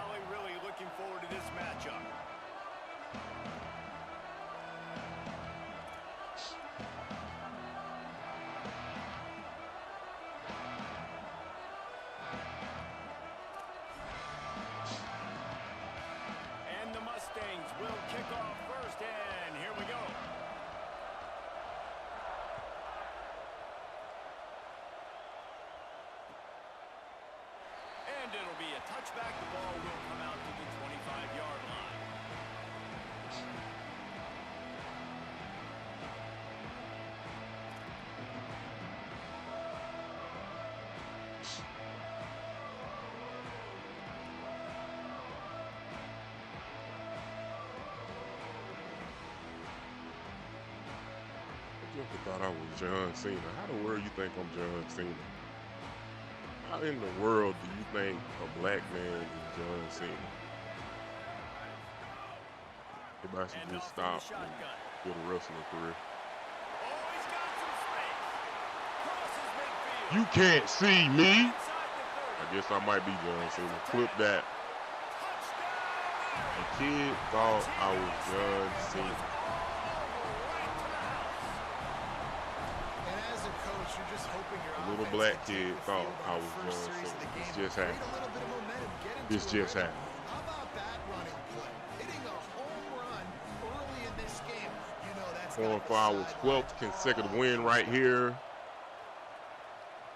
probably really looking forward to this matchup. And the Mustangs will kick off first, and here we go. And it'll be a touchback. The ball will come out to the 25-yard line. I thought I was John Cena. How the world you think I'm John Cena? How in the world do you think a black man is John Cena? Everybody should just stop and get a wrestling career. You can't see me. I guess I might be John Cena. Clip that. The kid thought I was John Cena. A little black kid thought I was John Cena. This just happened. This just happened. How about that running play? Hitting a home run early in this game. You know that's going for our 12th consecutive win right here.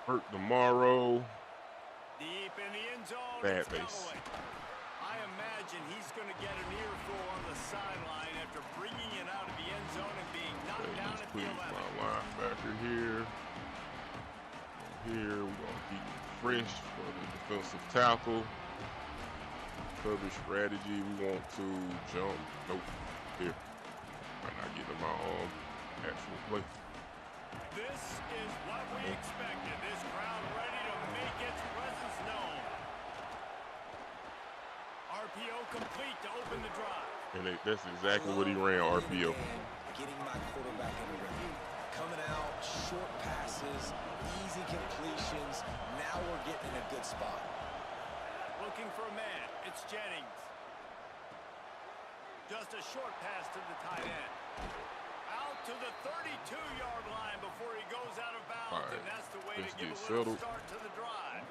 Hurt tomorrow. Deep in the end zone. Bad base. I imagine he's going to get an earful on the sideline after bringing it out of the end zone and being knocked down at the 11. My linebacker here. Here, we're going to keep it fresh for the defensive tackle. Coverage strategy, we want to jump. Nope. Here. Might not get to my actual play. This is what we expected. This crowd ready to make its presence known. RPO complete to open the drive. And that's exactly what he ran, RPO. Getting my quarterback in the rhythm. Coming out, short passes, easy completions. Now we're getting in a good spot. Looking for a man. It's Jennings. Just a short pass to the tight end. Out to the 32-yard line before he goes out of bounds. And that's the way to give a little start to the drive.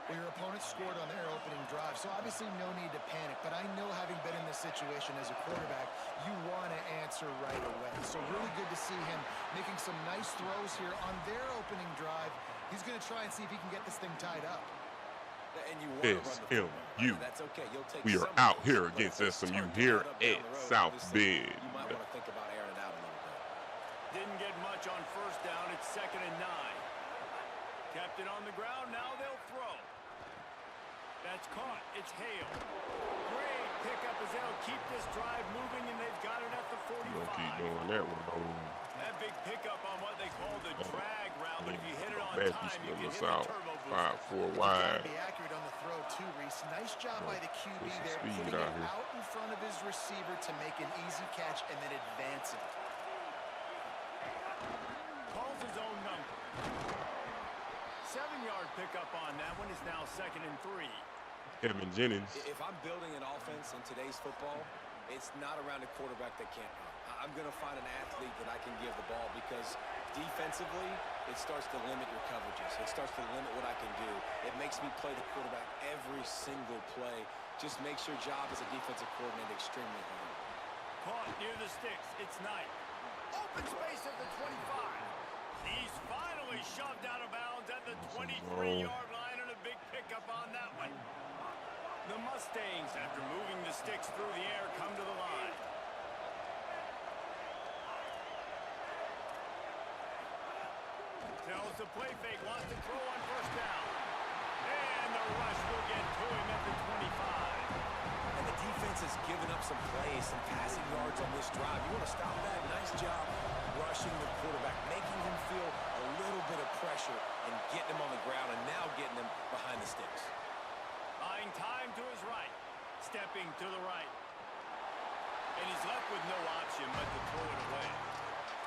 Well, your opponent scored on their opening drive, so obviously no need to panic. But I know, having been in this situation as a quarterback, you want to answer right away. So really good to see him making some nice throws here on their opening drive. He's going to try and see if he can get this thing tied up. And you want to run SMU. That's okay. You'll take we are out here against SMU here at South Bend. You might want to think about airing it out a little bit. Didn't get much on first down. It's 2nd and 9. Kept it on the ground. Now they'll throw. That's caught. It's Hale. Great pickup as they'll keep this drive moving, and they've got it at the 45. We'll keep doing that one. That big pickup on what they call the drag route, but if you hit it on Bad time, you can hit the out. turbo boost. 5-4 wide. Be accurate on the throw too, Reese. Nice job by the QB there, speed putting out it here. out in front of his receiver to make an easy catch and then advance it. Calls his own number. 7-yard pickup on that one is now 2nd and 3. Kevin Jennings. If I'm building an offense in today's football, it's not around a quarterback that can't run. I'm going to find an athlete that I can give the ball, because defensively, it starts to limit your coverages. It starts to limit what I can do. It makes me play the quarterback every single play. Just makes your job as a defensive coordinator extremely hard. Caught near the sticks. It's Knight. Open space at the 25. He's finally shoved out of bounds at the 23-yard line, and a big pickup on that one. The Mustangs, after moving the sticks through the air, come to the line. Tells the play fake, wants to throw on first down. And the rush will get to him at the 25. And the defense has given up some plays, some passing yards on this drive. You want to stop that? Nice job rushing the quarterback, making him feel a little bit of pressure and getting him on the ground, and now getting him behind the sticks. Buying time to his right. Stepping to the right. And he's left with no option but to throw it away.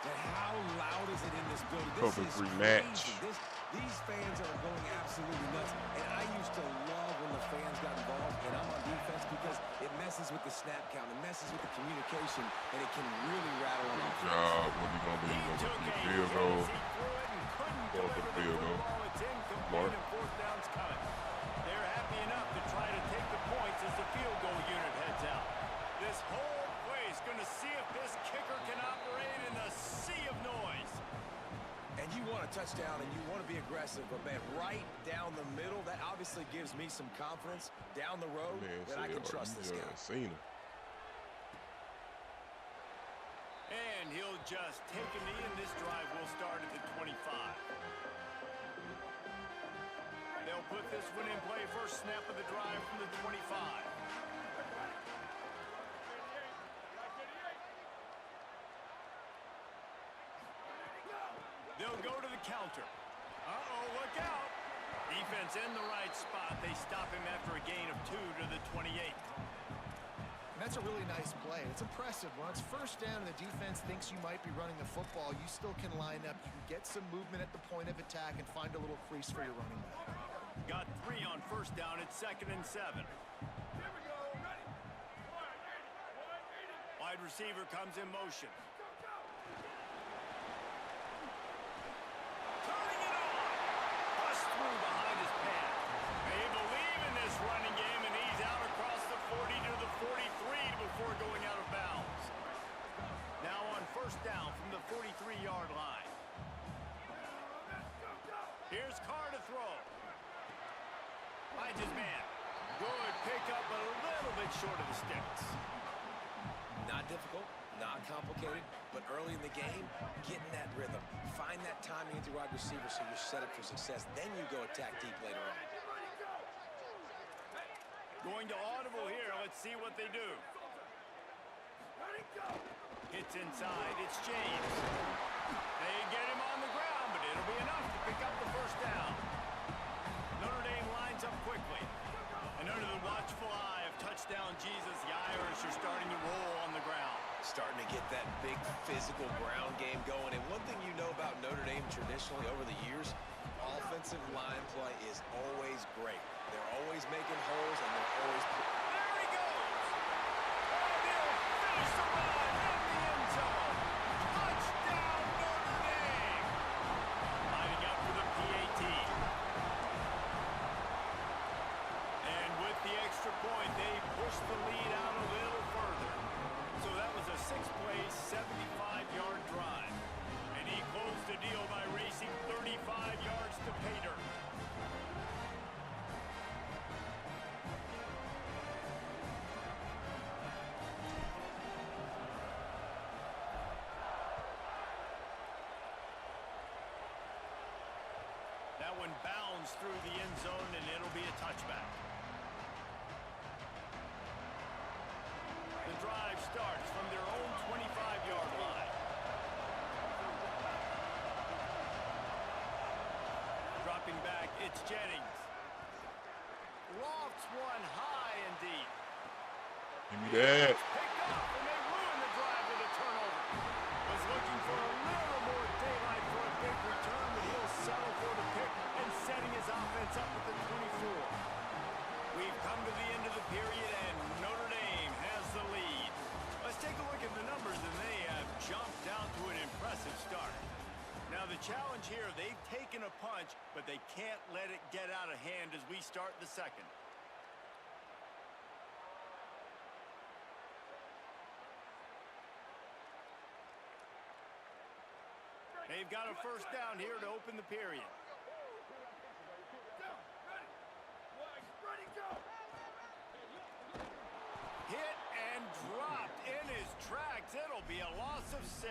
And how loud is it in this building? This is crazy. These fans are going absolutely nuts. And I used to love when the fans got involved. messes with the snap count, it messes with the communication, and it can really rattle on Good offense. job. What we going to do? He We're took going to a field hit goal. as he threw it and couldn't Going for deliver the the field goal. football. It's incomplete Mark. and fourth down's coming. They're happy enough to try to take the points as the field goal unit heads out. This whole place going to see if this kicker can operate in the sea of noise. And you want a touchdown and you want to be aggressive, but man, right down the middle, that obviously gives me some confidence down the road that I can trust this guy. Cena. And he'll just take a knee, and this drive will start at the 25. They'll put this one in play. First snap of the drive from the 25. They'll go to the counter. Uh-oh, look out. Defense in the right spot. They stop him after a gain of 2 to the 28. And that's a really nice play. It's impressive. When it's first down and the defense thinks you might be running the football, you still can line up. You can get some movement at the point of attack and find a little crease for your running back. Got 3 on first down. It's 2nd and 7. Wide receiver comes in motion. Turning it on. Bust through behind his pad. They believe in this running game, and he's out across the 40 to the 43 before going out of bounds. Now on first down from the 43-yard line. Here's Carr to throw. Finds his man. Good pickup, but a little bit short of the sticks. Not difficult, not complicated, but early in the game, get in that rhythm. Find that timing with your wide receiver so you're set up for success. Then you go attack deep later on. Going to audible here. Let's see what they do. Hits inside. It's James. They get him on the ground, but it'll be enough to pick up the first down. Notre Dame lines up quickly. And under the watchful eye of touchdown Jesus, the Irish are starting to roll on the ground. Starting to get that big physical ground game going. And one thing you know about Notre Dame traditionally over the years, offensive line play is always great. They're always making holes, and they're always... There he goes! And he'll finish the run in the end zone. Touchdown, Notre Dame! Lining up for the PAT. And with the extra point, they push the lead out a little further. So that was a 6-play, 75-yard drive. And he closed the deal by racing 35 yards to pay dirt. That one bounds through the end zone, and it'll be a touchback. The drive starts from their own 25-yard line. Dropping back, it's Jennings. Lofts one high and deep. Give me that. Picked up, and they ruin the drive with a turnover. Was looking for a little more daylight for a big return, but he'll settle for the pick and setting his offense up at the 24. We've come to the end of the period, and Notre Dame has the lead. Let's take a look at the numbers, and they have jumped down to an impressive start. Now the challenge here, they've taken a punch, but they can't let it get out of hand as we start the second. They've got a first down here to open the period. Hit and dropped in his tracks. It'll be a loss of 6.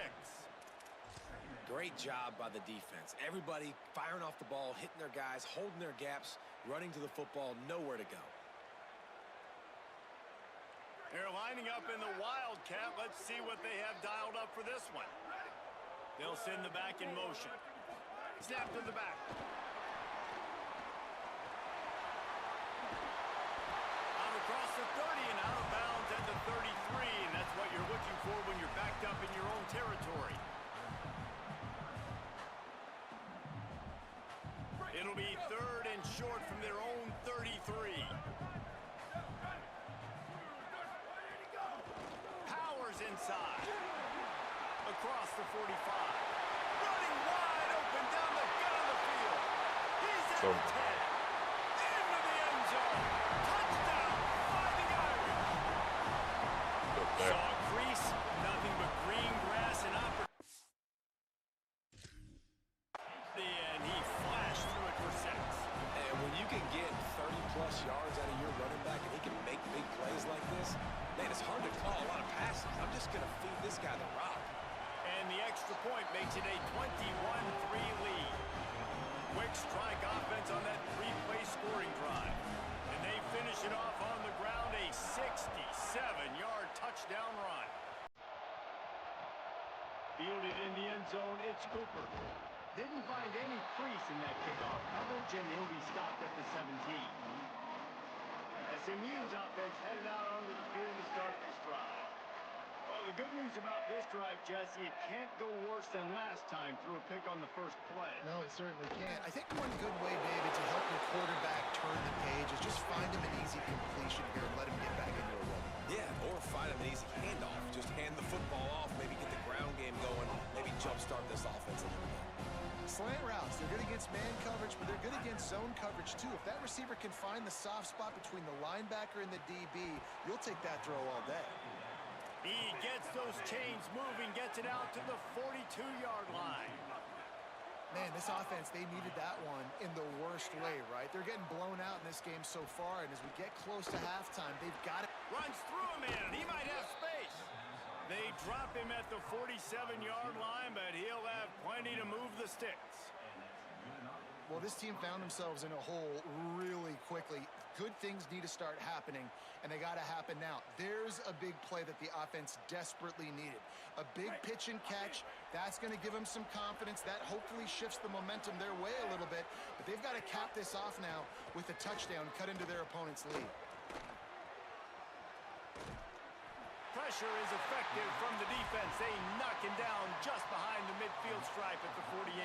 Great job by the defense. Everybody firing off the ball, hitting their guys, holding their gaps, running to the football, nowhere to go. They're lining up in the Wildcat. Let's see what they have dialed up for this one. They'll send the back in motion. Snap to the back. Out across the 30 and out of bounds at the 33, and that's what you're looking for when you're backed up in your own territory. It'll be 3rd and short from their own 33. across the 45. Running wide open down the gut of the field. He's at the 10. Into the end zone. Touchdown, Fighting Irish. Saw a crease, nothing but green grass and opportunity, and he flashed through it for 6. And when you can get 30-plus yards out of your running back and he can make big plays like this, man, it's hard to call a lot of passes. I'm just going to feed this guy the rock. And the extra point makes it a 21-3 lead. Quick strike offense on that 3-play scoring drive. And they finish it off on the ground, a 67-yard touchdown run. Fielded in the end zone, it's Cooper. Didn't find any crease in that kickoff coverage, and he'll be stopped at the 17. SMU's offense headed out onto the field to start this drive. Well, the good news about this drive, Jesse, it can't go worse than last time through a pick on the first play. No, it certainly can't. I think one good way, David, to help your quarterback turn the page is just find him an easy completion here and let him get back into a rhythm. Yeah, or find him an easy handoff. Just hand the football off, maybe get the ground game going, maybe jumpstart this offense a little bit. Slant routes, they're good against man coverage, but they're good against zone coverage too. If that receiver can find the soft spot between the linebacker and the DB, you'll take that throw all day. He gets those chains moving, gets it out to the 42-yard line. Man, this offense, they needed that one in the worst way, right? They're getting blown out in this game so far, and as we get close to halftime, they've got it. Runs through him, and he might have space. They drop him at the 47-yard line, but he'll have plenty to move the sticks. Well, this team found themselves in a hole really quickly. Good things need to start happening, and they got to happen now. There's a big play that the offense desperately needed. A big pitch and catch. That's going to give them some confidence. That hopefully shifts the momentum their way a little bit, but they've got to cap this off now with a touchdown, cut into their opponent's lead. Pressure is effective from the defense. They knock him down just behind the midfield stripe at the 48.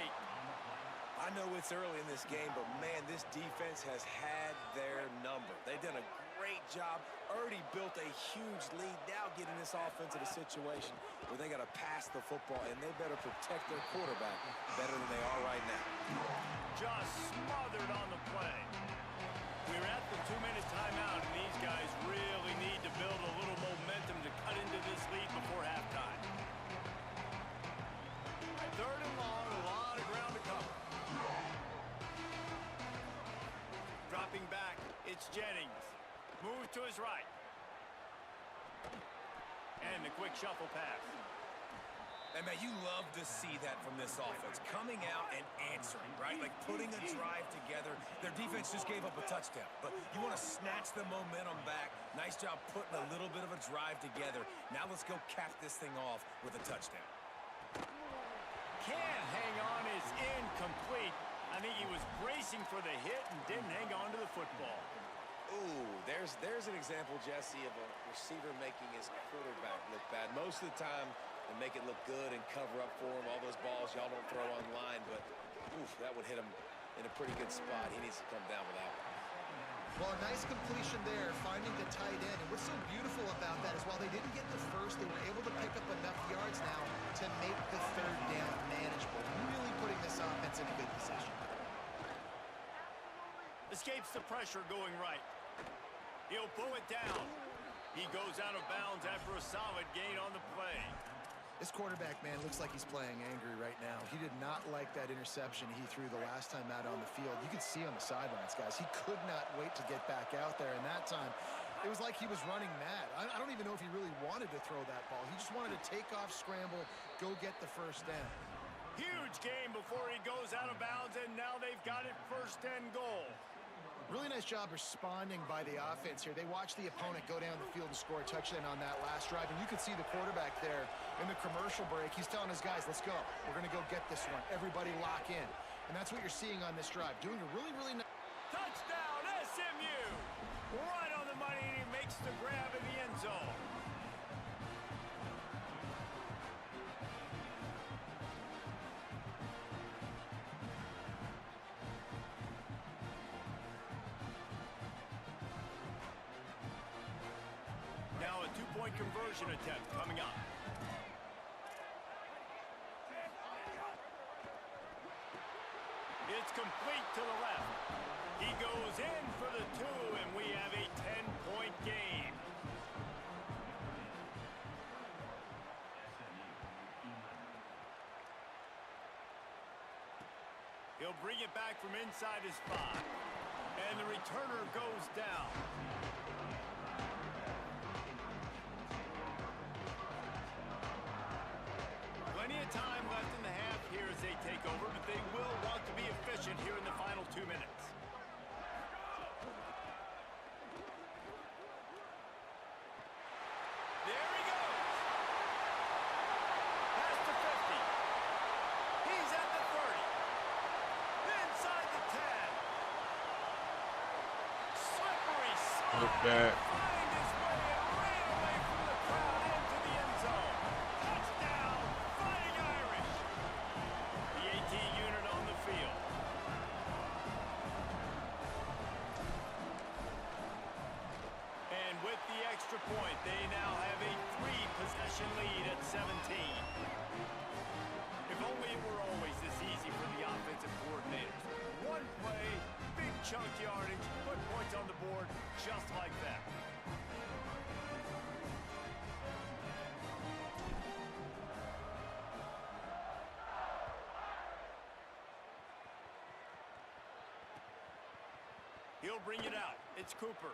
I know it's early in this game, but, man, this defense has had their number. They've done a great job, already built a huge lead, now getting this offense in a situation where they got to pass the football, and they better protect their quarterback better than they are right now. Just smothered on the play. We're at the 2-minute timeout, and these guys really need to build a little momentum to cut into this lead before halftime. 3rd and long, a lot of ground to cover. Dropping back, it's Jennings. Move to his right. And the quick shuffle pass. And, man, you love to see that from this offense. Coming out and answering, right? Like putting a drive together. Their defense just gave up a touchdown. But you want to snatch the momentum back. Nice job putting a little bit of a drive together. Now let's go cap this thing off with a touchdown. Can't hang on, is incomplete. I think he was bracing for the hit and didn't hang on to the football. Ooh, there's an example, Jesse, of a receiver making his quarterback look bad. Most of the time, they make it look good and cover up for him. All those balls y'all don't throw online, but oof, that would hit him in a pretty good spot. He needs to come down with that one. Well, a nice completion there, finding the tight end. And what's so beautiful about that is while they didn't get the first, they were able to pick up enough yards now to make the 3rd down manageable. Really putting this offense in a good position. Escapes the pressure going right. He'll pull it down. He goes out of bounds after a solid gain on the play. This quarterback, man, looks like he's playing angry right now. He did not like that interception he threw the last time out on the field. You could see on the sidelines, guys. He could not wait to get back out there, and that time, it was like he was running mad. I don't even know if he really wanted to throw that ball. He just wanted to take off, scramble, go get the first down. Huge game before he goes out of bounds, and now they've got it 1st and goal. Really nice job responding by the offense here. They watched the opponent go down the field and score a touchdown on that last drive, and you could see the quarterback there in the commercial break. He's telling his guys, let's go. We're going to go get this one. Everybody lock in. And that's what you're seeing on this drive. Doing a really, really nice... Touchdown, SMU! Right on the money, and he makes the grab in the end zone. Now a 2-point conversion attempt coming up. It's complete to the left. He goes in for the 2, and we have a 10-point game. He'll bring it back from inside his 5. And the returner goes down. Plenty of time left in the half here as they take over, but they will want to be efficient here in the final 2 minutes. There he goes. Past the 50. He's at the 30. Inside the 10. Slippery slide. Look back. Find his way and ran away from the crowd into the end zone. Touchdown, Fighting Irish. The AT unit on the field. And with the extra point, they now have a 3-possession lead at 17. If only it were always this easy for the offensive coordinators. One play, big chunk yardage, put points on the board just like that. He'll bring it out. It's Cooper.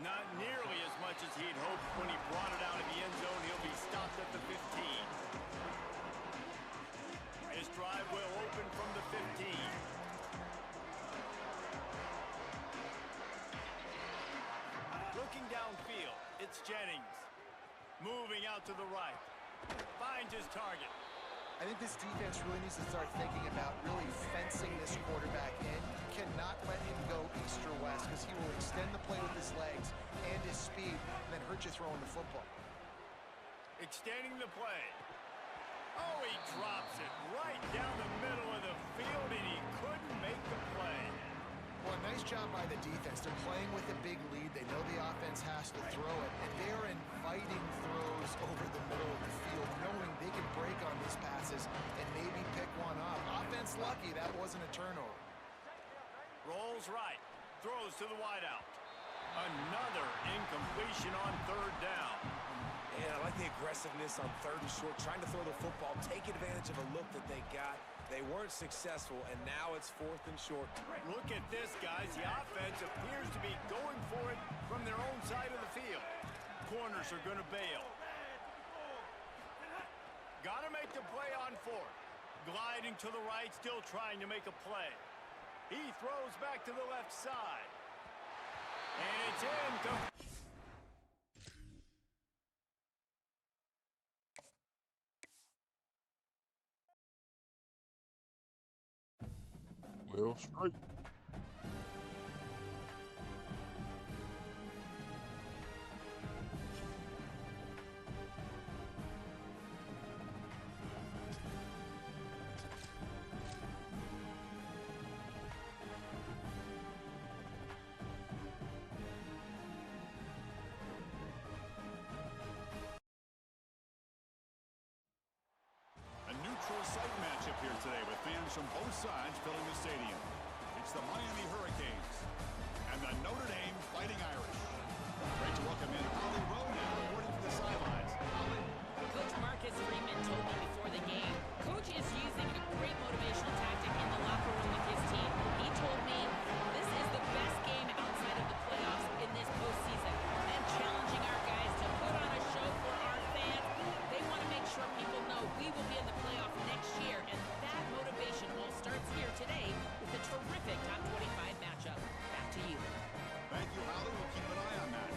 Not nearly as much as he'd hoped when he brought it out of the end zone. He'll be stopped at the 15. His drive will open from the 15. Looking downfield, it's Jennings. Moving out to the right. Finds his target. I think this defense really needs to start thinking about really fencing this quarterback in. You cannot let him go east or west because he will extend the play with his legs and his speed and then hurt you throwing the football. Extending the play. Oh, he drops it right down the middle of the field, and he couldn't make the play. Well, nice job by the defense. They're playing with a big lead. They know the offense has to throw it, and they're inviting throws over the middle of the field, knowing they can break on these passes and maybe pick one up. Offense lucky that wasn't a turnover. Rolls right. Throws to the wideout. Another incompletion on 3rd down. Yeah, I like the aggressiveness on 3rd and short, trying to throw the football, take advantage of a look that they got. They weren't successful, and now it's 4th and short. Look at this, guys. The offense appears to be going for it from their own side of the field. Corners are going to bail. Got to make the play on 4th. Gliding to the right, still trying to make a play. He throws back to the left side. And it's incomplete. Well, straight. A neutral site matchup here today with fans from both sides filling the stadium. It's the Miami Hurricanes and the Notre Dame Fighting Irish. Great to welcome in Holly Rowe now reporting from the sidelines. Holly. Coach Marcus Freeman told me before the game, Coach is using a great motivational tactic in the locker room with his team. He told me this is the best game outside of the playoffs in this postseason. And challenging our guys to put on a show for our fans. They want to make sure people know we will be in the playoff next year. And that motivation all starts here today with a terrific top 25 matchup. Back to you. Thank you, Holly. We'll keep an eye on that.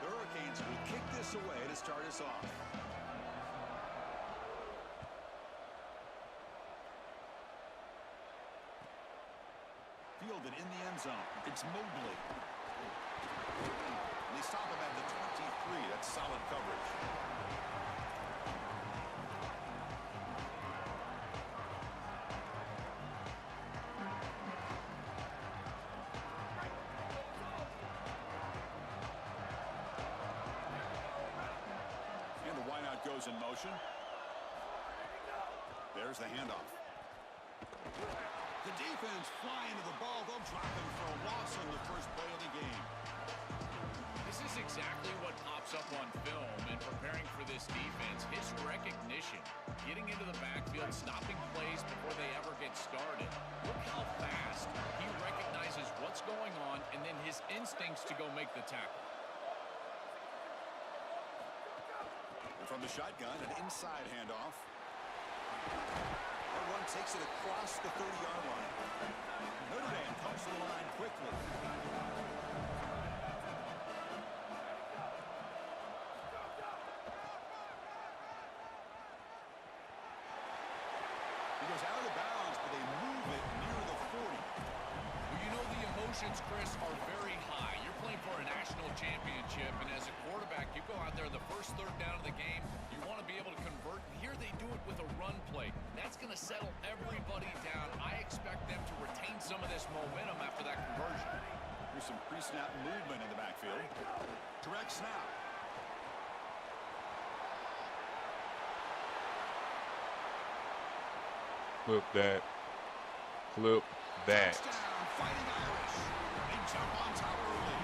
The Hurricanes will kick this away to start us off. Fielded in the end zone. It's Mobley. And they stop him at the 23. That's solid coverage. goes in motion. There's the handoff. The defense flying to the ball. They'll drop him for a loss on the first play of the game. This is exactly what pops up on film in preparing for this defense. His recognition, getting into the backfield, stopping plays before they ever get started. Look how fast he recognizes what's going on and then his instincts to go make the tackle. And from the shotgun, an inside handoff. That one takes it across the 30-yard line. Notre Dame comes to the line quickly. He goes out of bounds, but they move it near the 40. Well, you know the emotions, Chris, are very high. You're playing for a national championship, and as a quarterback, you go out there the first third down of the game, you want to be able to convert. Here they do it with a run play. That's going to settle everybody down. I expect them to retain some of this momentum after that conversion. Here's some pre-snap movement in the backfield. Direct snap. Flip that. Flip that. Touchdown, Fighting Irish. They jump on top early.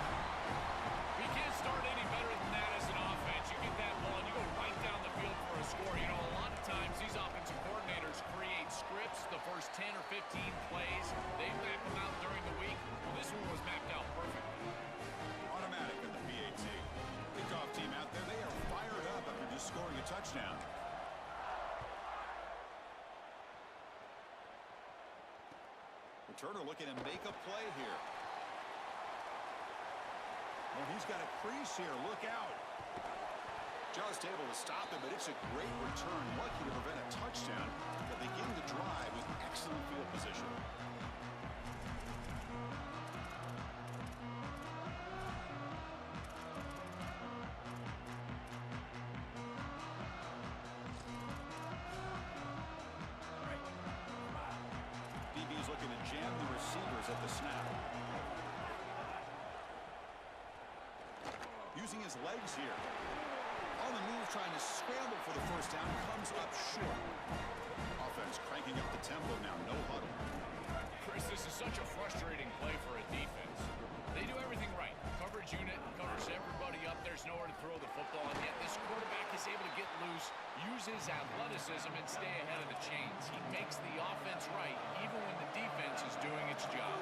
You can't start any better than that as an offense. You get that ball and you go right down the field for a score. You know, a lot of times these offensive coordinators create scripts the first 10 or 15 plays. They map them out during the week. Well, this one was mapped out perfectly. Automatic at the PAT. Kickoff team out there, they are fired up after just scoring a touchdown. Turner looking to make a play here. Well, he's got a crease here. Look out. Just able to stop him, but it's a great return. Lucky to prevent a touchdown, but begin the drive with excellent field position. DB's looking to jam the receivers at the snap. Using his legs here. On the move, trying to scramble for the first down, comes up short. Offense cranking up the tempo now, no huddle. Chris, this is such a frustrating play for a defense. They do everything right. Coverage unit covers everybody up. There's nowhere to throw the football, and yet this quarterback is able to get loose, use his athleticism, and stay ahead of the chains. He makes the offense right, even when the defense is doing its job.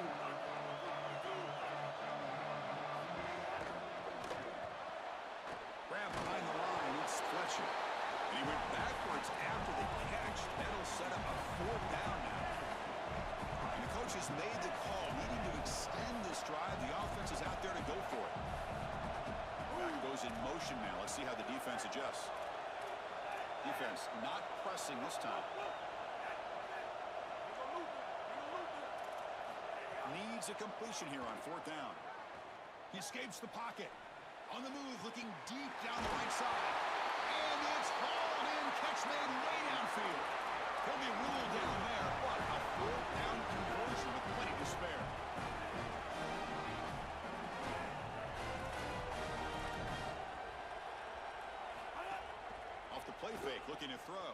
Grab behind the line, it's Fletcher. And he went backwards after the catch. That'll set up a fourth down now. And the coach has made the call, needing to extend this drive. The offense is out there to go for it. Back goes in motion now. Let's see how the defense adjusts. Defense not pressing this time. Needs a completion here on fourth down. He escapes the pocket. On the move, looking deep down the right side. And it's hauled in. Catch made way downfield. He'll be ruled down there, but a fourth down conversion with plenty to spare. Off the play fake, looking to throw.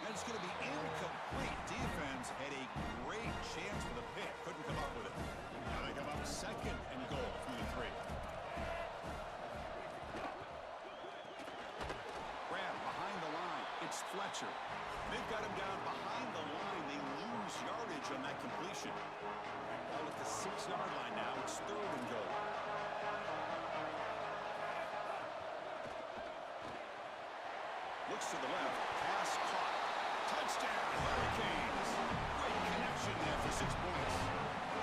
And it's going to be incomplete. Defense had a great chance for the pick. Couldn't come up with it. Now they come up second and goal from the 3. Grab behind the line. It's Fletcher. They've got him down behind the line. They lose yardage on that completion. Ball at the 6-yard line now. It's third and goal. Looks to the left. Pass caught. Touchdown, Hurricanes. Great connection there for 6 points.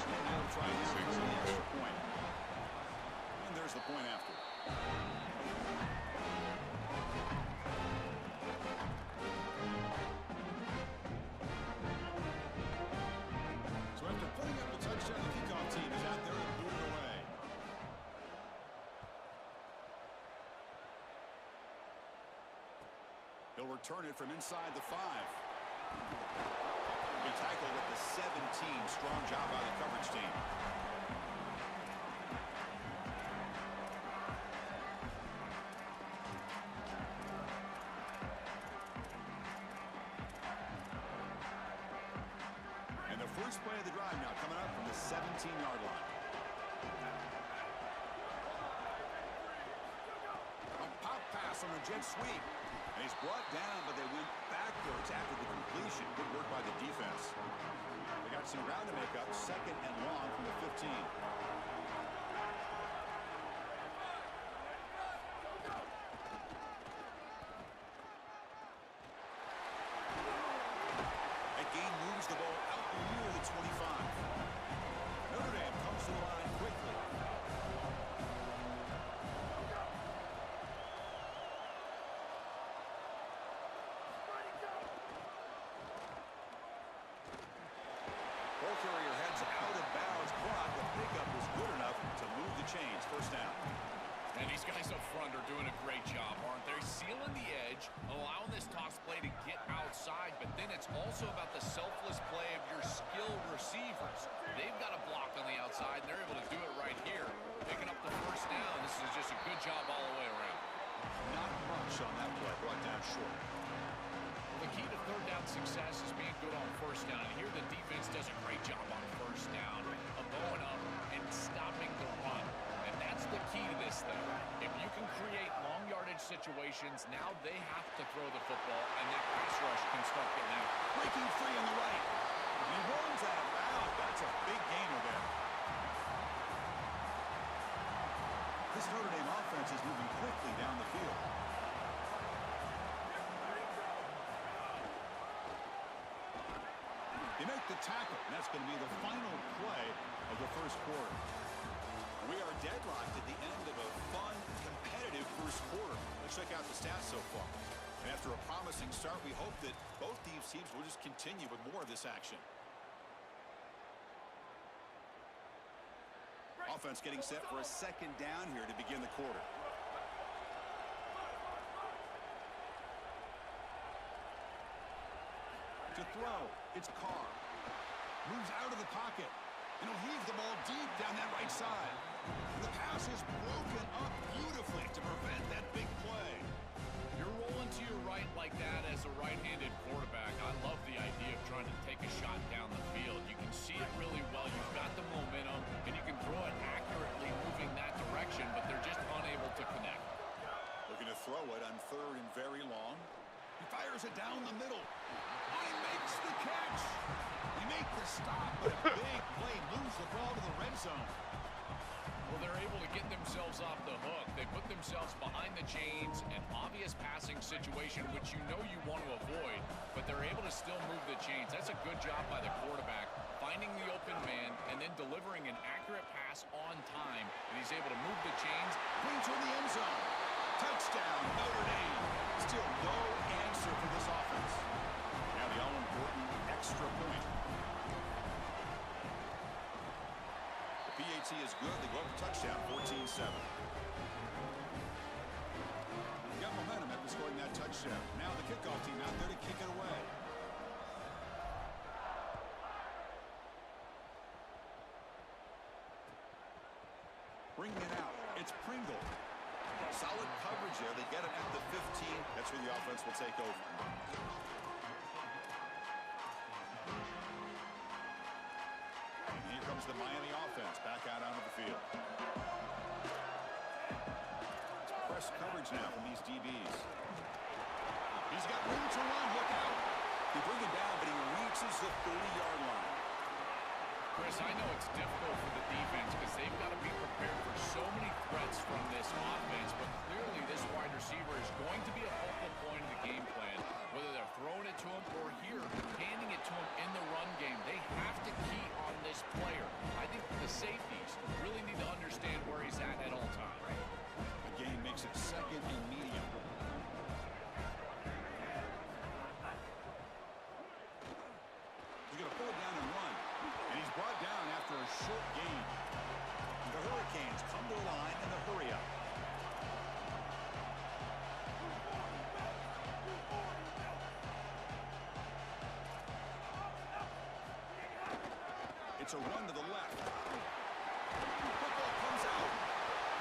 Now trying to get the extra point. And there's the point after. So after putting up a touchdown, the kickoff team is out there and moving away. He'll return it from inside the 5. He tackled at the 17. Strong job by the coverage team. First play of the drive now coming up from the 17-yard line. A pop pass on the jet sweep. And he's brought down, but they went backwards after the completion. Good work by the defense. They got some ground to make up. 2nd and long from the 15. That gain moves the ball out near the 25. Notre Dame comes to the line quickly. Ball carrier heads out of bounds, but the pickup was good enough to move the chains. First down. And these guys up front are doing a great job, aren't they? Sealing the edge, allowing this toss play to get outside, but then it's also about the selfless play of your skilled receivers. They've got a block on the outside, and they're able to do it right here. Picking up the first down. This is just a good job all the way around. Not much on that play. Brought down short. Well, the key to third down success is being good on first down. And here the defense does a great job on first down of going up and stopping the run. And that's the key to this thing. If you can create long yardage situations, now they have to throw the football, and that pass rush can start getting out. Breaking free on the right. He runs out of bounds. That's a big gainer there. This Notre Dame offense is moving quickly down the field. They make the tackle, and that's going to be the final play of the first quarter. We are deadlocked at the end of a fun, competitive first quarter. Let's check out the stats so far. And after a promising start, we hope that both these teams will just continue with more of this action. Offense getting set for a 2nd down here to begin the quarter. To throw, it's Carr. Moves out of the pocket. And he'll heave the ball deep down that right side. And the pass is broken up beautifully to prevent that big play. You're rolling to your right like that as a right-handed quarterback. I love the idea of trying to take a shot down the field. You can see it really well. You've got the momentum, and you can throw it accurately moving that direction, but they're just unable to connect. Looking to throw it on 3rd and very long. He fires it down the middle. He makes the catch. They make the stop, but a big play moves the ball to the red zone. Well, they're able to get themselves off the hook. They put themselves behind the chains, an obvious passing situation, which you know you want to avoid, but they're able to still move the chains. That's a good job by the quarterback, finding the open man and then delivering an accurate pass on time. And he's able to move the chains. Brings her in the end zone. Touchdown, Notre Dame. Still no answer for this offense. Now the all-important extra point. The PAT is good. They go up for touchdown, 14-7. They got momentum after scoring that touchdown. Now the kickoff team out there to kick it away. Bringing it out. It's Pringle. Solid coverage there. They get it at the 15. That's where the offense will take over. And here comes the Miami offense back out onto the field. It's press coverage now from these DBs. He's got room to run. Look out. They bring him down, but he reaches the 30-yard line. Chris, I know it's difficult for the defense because they've got to be prepared for so many threats from this offense, but clearly this wide receiver is going to be a focal point of the game plan. Whether they're throwing it to him or here, handing it to him in the run game, they have to key on this player. I think the safeties really need to understand where he's at all times. The game makes it 2nd and medium. He's going to pull it down and run. And he's brought down after a short gain. The Hurricanes come to the line in the hurry up. It's a run to the left. Football comes out.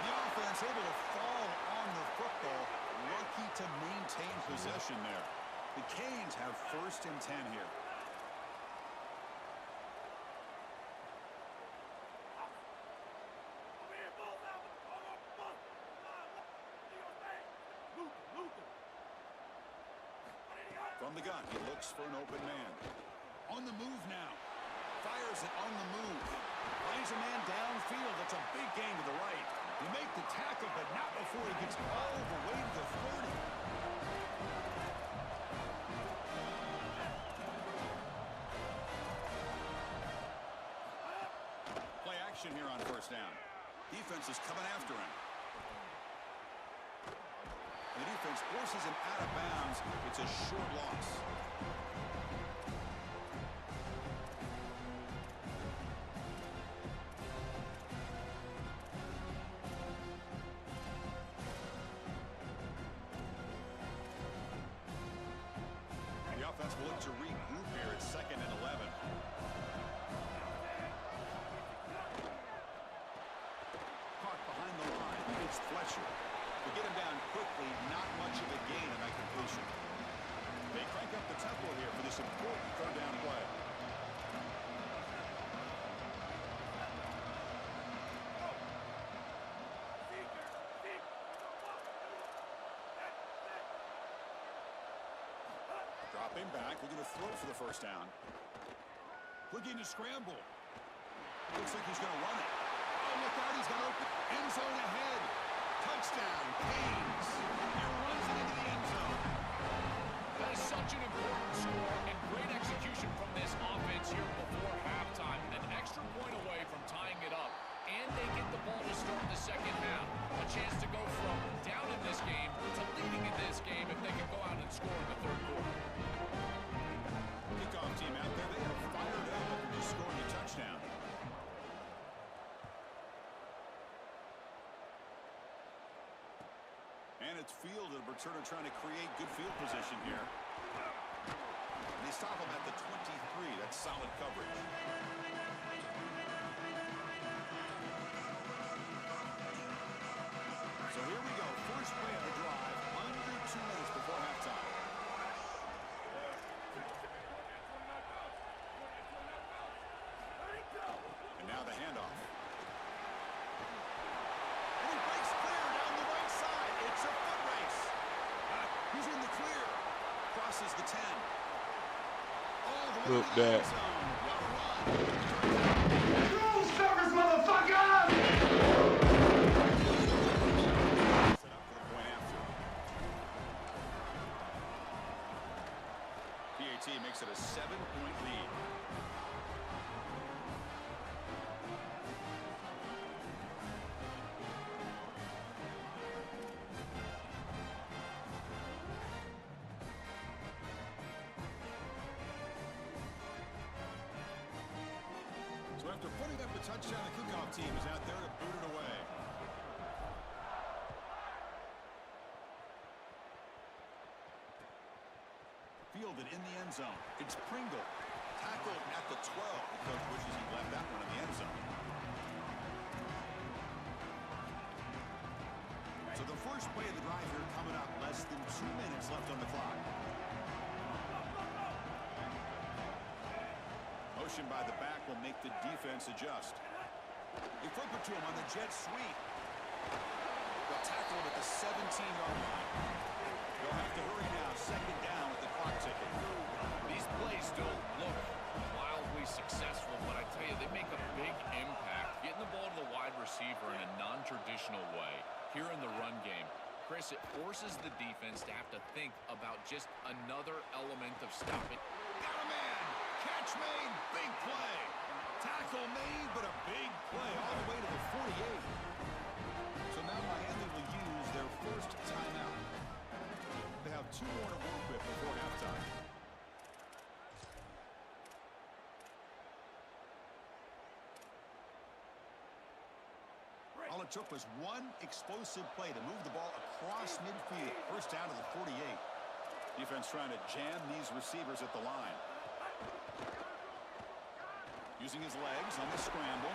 The offense able to fall on the football. Lucky to maintain possession there. The Canes have 1st and 10 here. the gun. He looks for an open man. On the move now. Fires it on the move. Finds a man downfield. That's a big gain to the right. You make the tackle, but not before he gets all the way to the 30. Play action here on first down. Defense is coming after him. The defense forces him out of bounds. It's a short loss. The offense will look to regroup here at 2nd and 11. Caught behind the line. It's Fletcher. To get him down quickly, not much of a gain on that completion. They crank up the tempo here for this important third down play. Dropping back, looking to throw for the first down. Looking to scramble. Looks like he's going to run it. Oh, look out, he's got open. End zone ahead. Touchdown, Canes. He runs it into the end zone. That is such an important score and great execution from this offense here before halftime. An extra point away from tying it up. And they get the ball to start the second half. A chance to go from down in this game to leading in this game if they can go out and score in the third quarter. Kickoff team out there, they are fired up after just scoring a touchdown. And it's fielded. Returner trying to create good field position here. And they stop him at the 23. That's solid coverage. So here we go. First play of the drive. Under 2 minutes before halftime. And now the handoff. And he breaks clear down the right side. It's a foot race. He's in the clear. Crosses the 10. All the way Look to the that. end zone. What a run. Suckers, motherfucker! Set up for the point after. PAT makes it a 7-point lead. So after putting up the touchdown, the kickoff team is out there to boot it away. Fielded in the end zone. It's Pringle. Tackled at the 12. The coach wishes he left that one in the end zone. So the first play of the drive here coming up. Less than 2 minutes left on the clock. Motion by the back will make the defense adjust. They flip it to him on the jet sweep. They'll tackle him at the 17-yard line. They'll have to hurry now. Second down with the clock ticking. These plays don't look wildly successful, but I tell you, they make a big impact. Getting the ball to the wide receiver in a non-traditional way here in the run game. Chris, it forces the defense to have to think about just another element of stopping. Got a man. Catch made. Big play. Tackle made, but a big play all the way to the 48. So now Miami will use their first timeout. They have 2 more to work with before halftime. All it took was one explosive play to move the ball across midfield. First down to the 48. Defense trying to jam these receivers at the line. Using his legs on the scramble.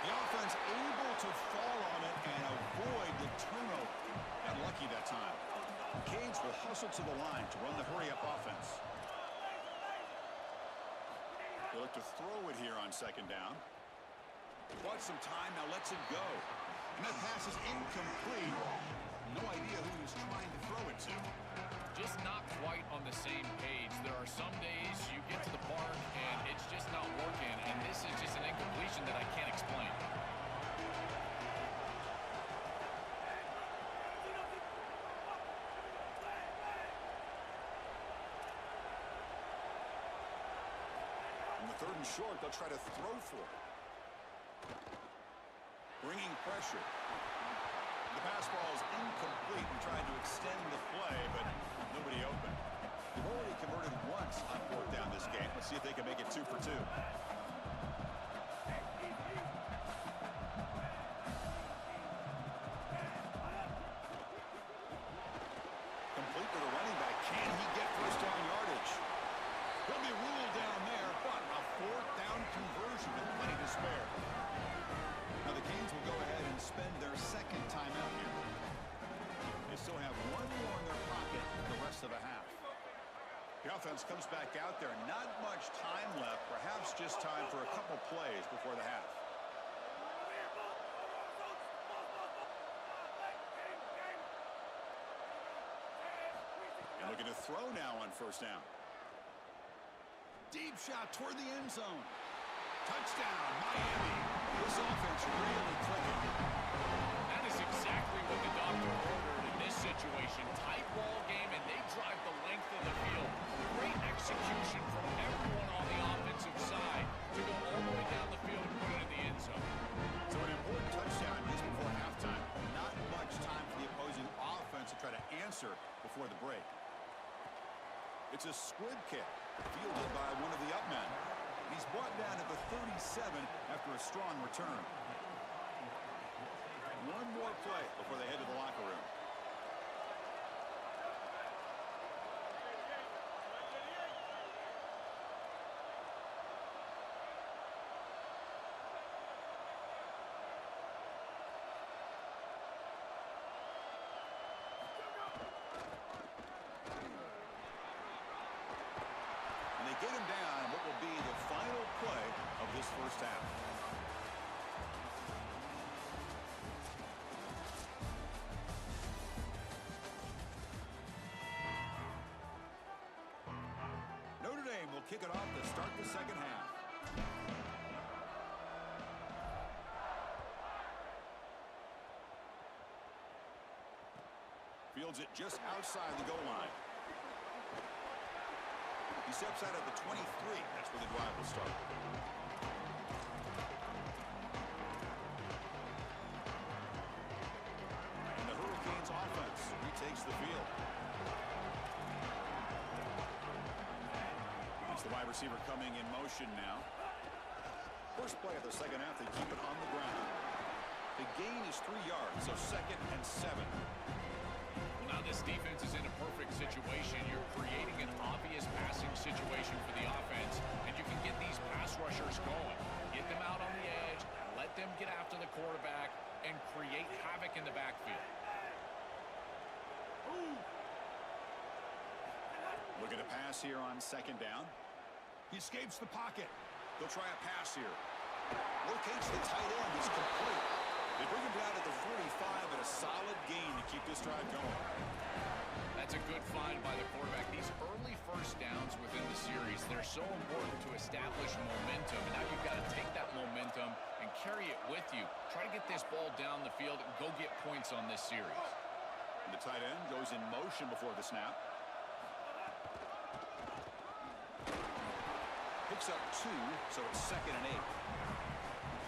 The offense able to fall on it and avoid the turnover. Got lucky that time. Canes will hustle to the line to run the hurry-up offense. They look to throw it here on second down. Bought some time, now lets it go. And that pass is incomplete. no idea who he was trying to throw it to. Just not quite on the same page. There are some days you get to the park and it's just not working, and this is just an incompletion that I can't explain. On the 3rd and short, they'll try to throw for it. Bringing pressure. The pass ball is incomplete and trying to extend the play, but nobody open. They've already converted once on 4th down this game. Let's see if they can make it 2 for 2. Complete to the running back. Can he get first down yardage? He'll be ruled down there, but a 4th down conversion with plenty to spare. Now the Canes will go ahead and spend their 2nd timeout here. They still have 1 more in their pocket for the rest of the half. The offense comes back out there. Not much time left. Perhaps just time for a couple plays before the half. And looking to throw now on 1st down. Deep shot toward the end zone. Touchdown, Miami. This offense really clicking. That is exactly what the doctor ordered in this situation. Tight ball game, and they drive the length of the field. Great execution from everyone on the offensive side to go all the way down the field and put it in the end zone. So an important touchdown just before halftime. Not much time for the opposing offense to try to answer before the break. It's a squib kick, fielded by one of the up men. He's brought down at the 37 after a strong return. One more play before they head to the locker room. And they get him down what will be the final play of this 1st half. Notre Dame will kick it off to start the 2nd half. Fields it just outside the goal line. He steps out at the 23. That's where the drive will start. And the Hurricanes offense retakes the field. It's the wide receiver coming in motion now. First play of the 2nd half, they keep it on the ground. The gain is 3 yards, so 2nd and 7. Now this defense is in a perfect situation. You're creating an obvious passing situation for the offense, and you can get these pass rushers going. Get them out on the edge, let them get after the quarterback, and create havoc in the backfield. Looking to pass here on 2nd down. He escapes the pocket. They'll try a pass here. Locates the tight end. It's complete. They bring him down at the 45, and a solid gain to keep this drive going. That's a good find by the quarterback. These early 1st downs within the series, they're so important to establish momentum. And now you've got to take that momentum and carry it with you. Try to get this ball down the field and go get points on this series. And the tight end goes in motion before the snap. Picks up 2, so it's 2nd and 8.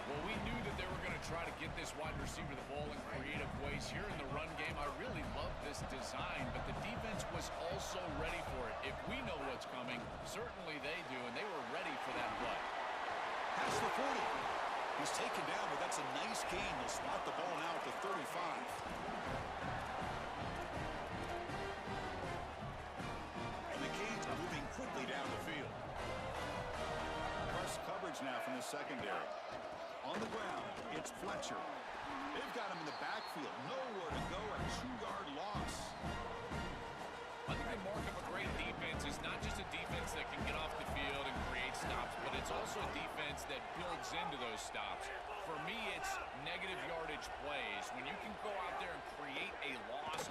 Well, we knew that they were going to try to get this wide receiver the ball in creative ways here in the run game. I really love this design, but the defense was also ready for it. If we know what's coming, certainly they do, and they were ready for that play. Past the 40. He's taken down, but that's a nice gain. They'll spot the ball now at the 35. And the Canes are moving quickly down the field. Press coverage now from the secondary. On the ground, it's Fletcher. They've got him in the backfield. Nowhere to go, a 2-yard loss. I think the mark of a great defense is not just a defense that can get off the field and create stops, but it's also a defense that builds into those stops. For me, it's negative yardage plays. When you can go out there and create a loss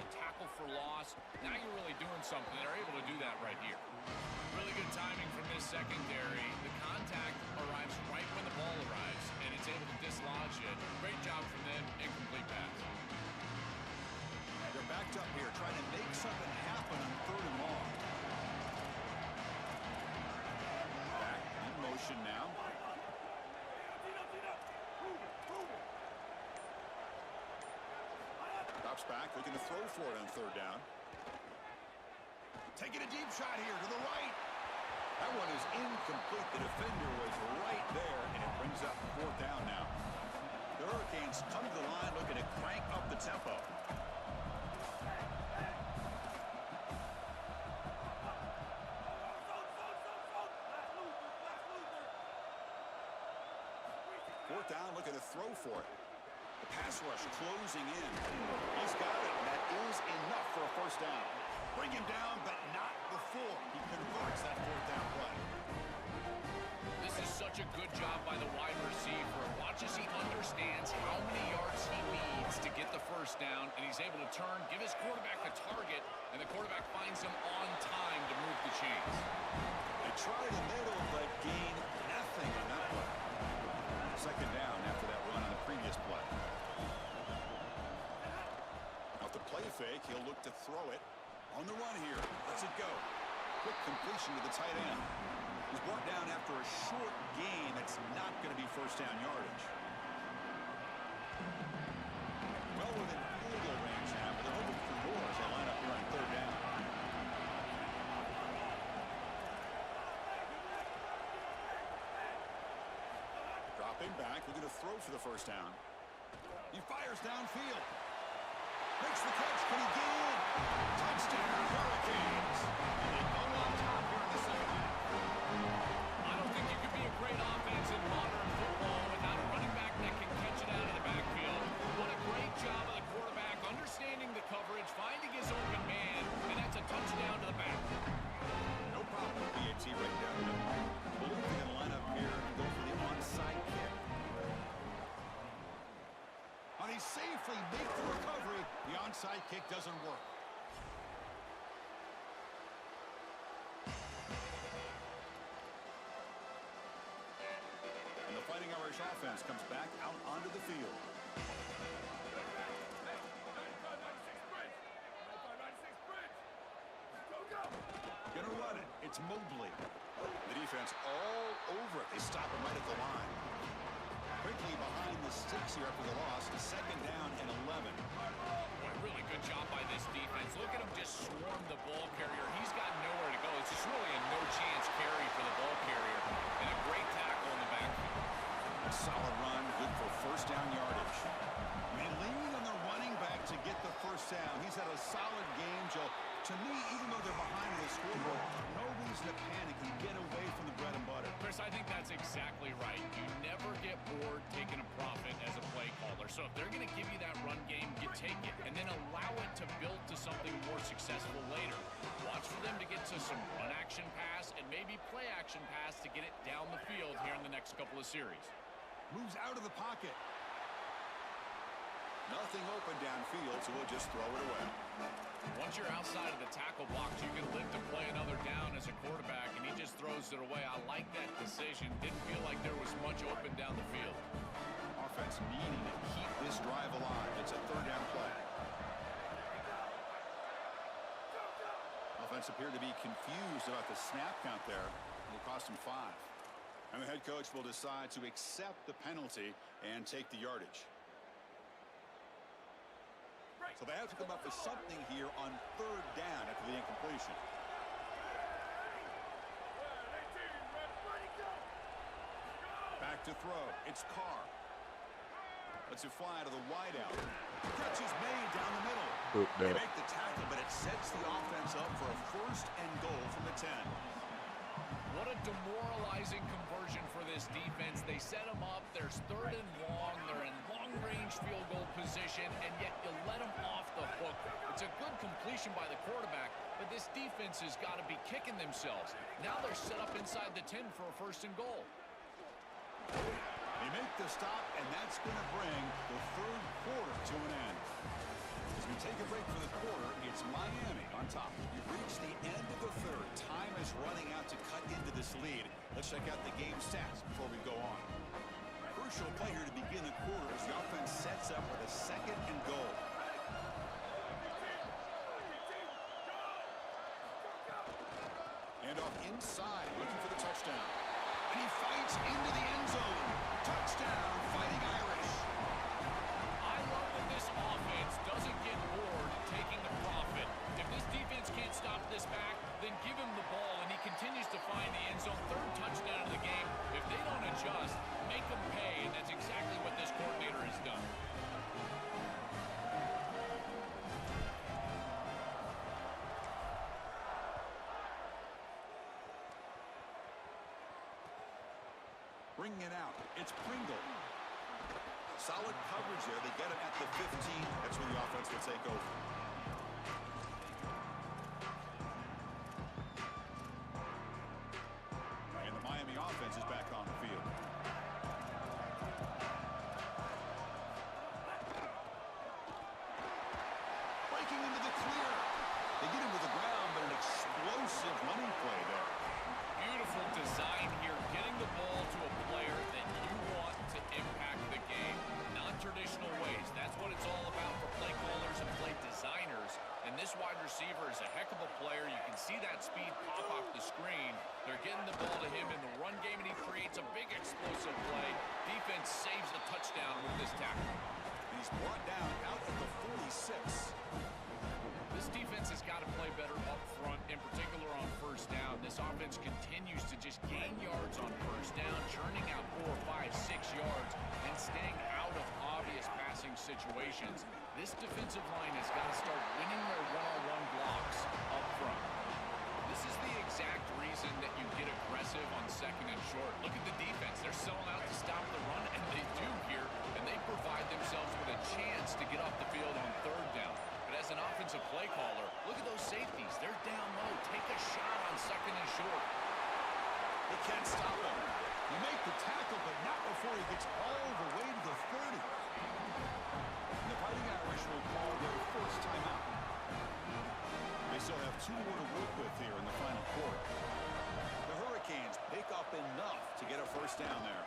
something. They're able to do that right here. Really good timing from this secondary. The contact arrives right when the ball arrives, and it's able to dislodge it. Great job from them. Incomplete pass. They're backed up here, trying to make something happen on 3rd and long. Back in motion now. Drops back, looking to throw for it on 3rd down. Taking a deep shot here to the right. That one is incomplete. The defender was right there, and it brings up 4th down now. The Hurricanes come to the line looking to crank up the tempo. Fourth down, looking to throw for it. The pass rush closing in. He's got it, and that is enough for a 1st down. Bring him down, but not before he converts that 4th down play. This is such a good job by the wide receiver. Watch as he understands how many yards he needs to get the 1st down, and he's able to turn, give his quarterback a target, and the quarterback finds him on time to move the chains. They try the middle, but gain nothing on that play. 2nd down after that run on the previous play. Off the play fake, he'll look to throw it. On the run here, lets it go. Quick completion to the tight end. He's brought down after a short gain. That's not going to be 1st down yardage. Well within field goal range now, but they're hoping for more as they line up here on 3rd down. Dropping back, looking to throw for the 1st down. He fires downfield. Makes the catch. Can he get in? Touchdown, Hurricanes. And they go on top here in the 2nd half. I don't think you can be a great offense in modern football without a running back that can catch it out of the backfield. What a great job of the quarterback understanding the coverage, finding his open man, and that's a touchdown to the back. No problem with BAT right down the middle. Believe they're going to line up here and go for the onside kick. He safely makes the recovery. The onside kick doesn't work. And the Fighting Irish offense comes back out onto the field. Gonna run it. It's Mobley. The defense all over it. They stop him right at the line. Quickly behind the sticks here after the loss. 2nd down and 11. Boy, really good job by this defense. Look at him just swarm the ball carrier. He's got nowhere to go. It's just really a no-chance carry for the ball carrier. And a great tackle in the backfield. A solid run, good for 1st down yardage. They lean on the running back to get the 1st down. He's had a solid game, Joe. To me, even though they're behind the scoreboard, no reason to panic and get away from the bread and butter. Chris, I think that's exactly right. You never get bored taking a profit as a play caller. So if they're going to give you that run game, you take it and then allow it to build to something more successful later. Watch for them to get to some run action pass and maybe play action pass to get it down the field here in the next couple of series. Moves out of the pocket. Nothing open downfield, so we'll just throw it away. Once you're outside of the tackle box, you can live to play another down as a quarterback, and he just throws it away. I like that decision. Didn't feel like there was much open down the field. Offense needing to keep this drive alive. It's a 3rd down play. Offense appeared to be confused about the snap count there. It'll cost him 5. And the head coach will decide to accept the penalty and take the yardage. So they have to come up with something here on 3rd down after the incompletion. Back to throw. It's Carr. Lets it fly to the wideout. Catch is made down the middle. They make the tackle, but it sets the offense up for a 1st and goal from the 10. What a demoralizing conversion for this defense. They set them up. There's 3rd and long. They're in long-range field goal position, and yet you let them off the hook. It's a good completion by the quarterback, but this defense has got to be kicking themselves. Now they're set up inside the 10 for a 1st and goal. They make the stop, and that's going to bring the 3rd quarter to an end. As we take a break for the quarter. It's Miami on top. You've reached the end of the third. Time is running out to cut into this lead. Let's check out the game stats before we go on. Crucial play here to begin the quarter as the offense sets up with a 2nd and goal. And off inside, looking for the touchdown. And he fights into the end zone. Touchdown, Fighting Irish. I love that this offense doesn't get bored taking the profit. If this defense can't stop this back, then give him the ball, and he continues to find the end zone. 3rd touchdown of the game. If they don't adjust, make them pay, and that's exactly what this coordinator has done. Bringing it out. It's Pringle. Solid coverage there. They get him at the 15. That's where the offense will take over. And the Miami offense is back on the field. Breaking into the clear. They get him to the ground, but an explosive running play there. Beautiful design here, getting the ball to a player that you want to impact the game. Non-traditional ways. That's what it's all about for play callers and play designers. And this wide receiver is a heck of a player. You can see that speed pop off the screen. They're getting the ball to him in the run game, and he creates a big explosive play. Defense saves the touchdown with this tackle. He's brought down out at the 46. This defense has got to play better up front, in particular on 1st down. This offense continues to just gain yards on 1st down, churning out 4, 5, 6 yards, and staying out of obvious passing situations. This defensive line has got to start winning their one-on-one blocks up front. This is the exact reason that you get aggressive on 2nd and short. Look at the defense. They're selling out to stop the run, and they do here, and they provide themselves with a chance to get off the field on 3rd down. But as an offensive play caller, look at those safeties. They're down low. Take a shot on 2nd and short. They can't stop him. You make the tackle, but not before he gets all the way to the 30. And the Fighting Irish will call their 1st timeout. They still have 2 more to work with here in the final quarter. The Hurricanes pick up enough to get a 1st down there.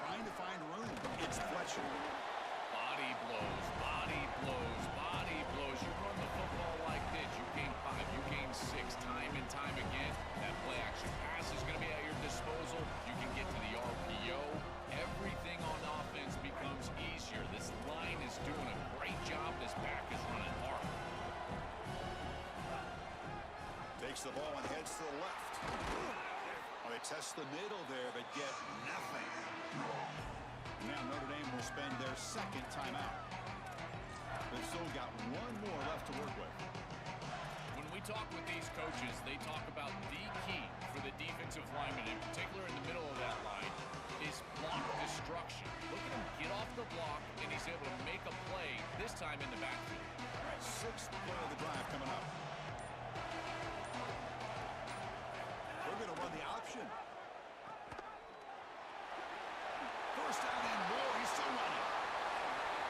Trying to find room. It's Fletcher. Body blows, body blows, body blows. You run the football like this, you gain 5, you gain 6, time and time again. That play action pass is going to be at your disposal. You can get to the RPO. Everything on offense becomes easier. This line is doing a great job. This back is running hard. Takes the ball and heads to the left. Oh, they test the middle there, but get nothing. Now Notre Dame will spend their 2nd timeout. They've still got 1 more left to work with. When we talk with these coaches, they talk about the key for the defensive lineman, in particular in the middle of that line, is block destruction. Look at him get off the block, and he's able to make a play, this time in the backfield. 6th play of the drive coming up. We're going to run the option. 1st down and more. He's still running.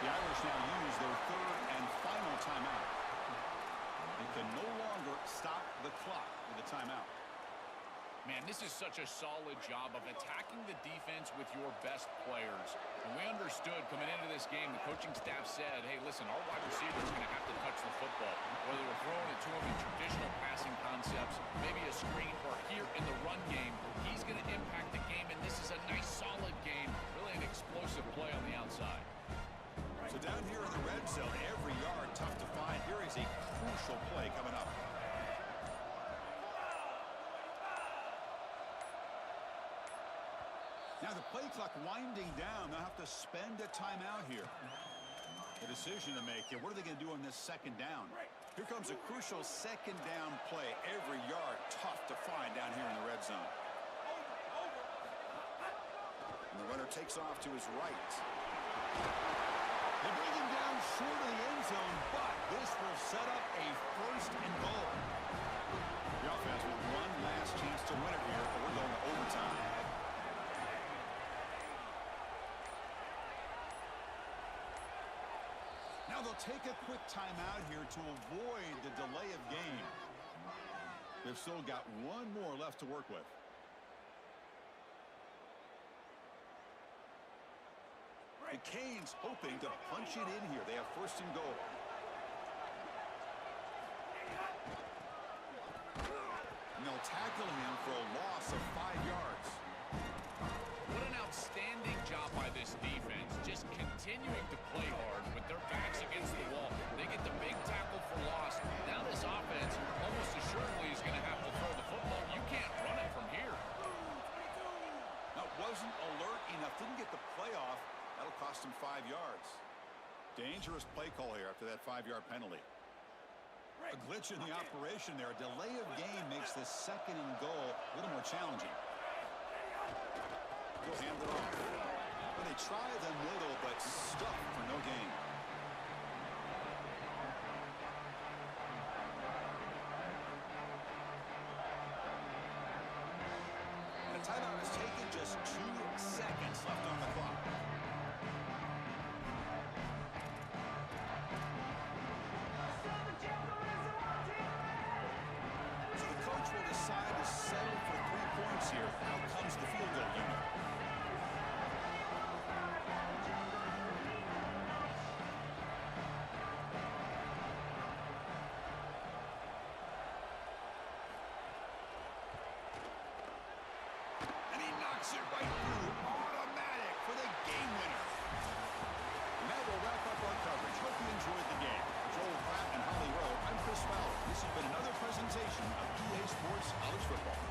The Irish now use their 3rd and final timeout. They can no longer stop the clock with a timeout. Man, this is such a solid job of attacking the defense with your best players. And we understood coming into this game, the coaching staff said, hey, listen, our wide receiver is going to have to touch the football. Whether we're throwing it to him in traditional passing concepts, maybe a screen, or here in the run game, he's going to impact the game. And this is a nice, solid game. Really an explosive play on the outside. So down here in the red zone, every yard tough to find. Here is a crucial play coming up. Now the play clock winding down. They'll have to spend a timeout here. A decision to make here. What are they going to do on this 2nd down? Here comes a crucial 2nd down play. Every yard tough to find down here in the red zone. And the runner takes off to his right. They bring him down short of the end zone, but this will set up a 1st and goal. The offense with one last chance to win it here, but we're going to overtime. Now they'll take a quick timeout here to avoid the delay of game. They've still got one more left to work with. The Canes hoping to punch it in here. They have first and goal. And they'll tackle him for a loss of 5 yards. What an outstanding job by this defense, just continuing to play hard with their backs against the wall. They get the big tackle for loss. Now this offense almost assuredly is going to have to throw the football. You can't run it from here. Now, wasn't alert enough, didn't get the playoff. That'll cost him 5 yards. Dangerous play call here after that 5-yard penalty. A glitch in the operation there. A delay of game makes this second and goal a little more challenging. He'll hand it off. Well, they try the middle, but stuck for no gain. The timeout is taken, just 2 seconds left on the clock. So the coach will decide to settle for 3 points here. Out comes the field goal unit. And he knocks it right through. Automatic for the game winner. And that will wrap up our coverage. Hope you enjoyed the game. For Joel Pratt and Holly Rowe, I'm Chris Fowler. This has been another presentation of EA Sports College Football.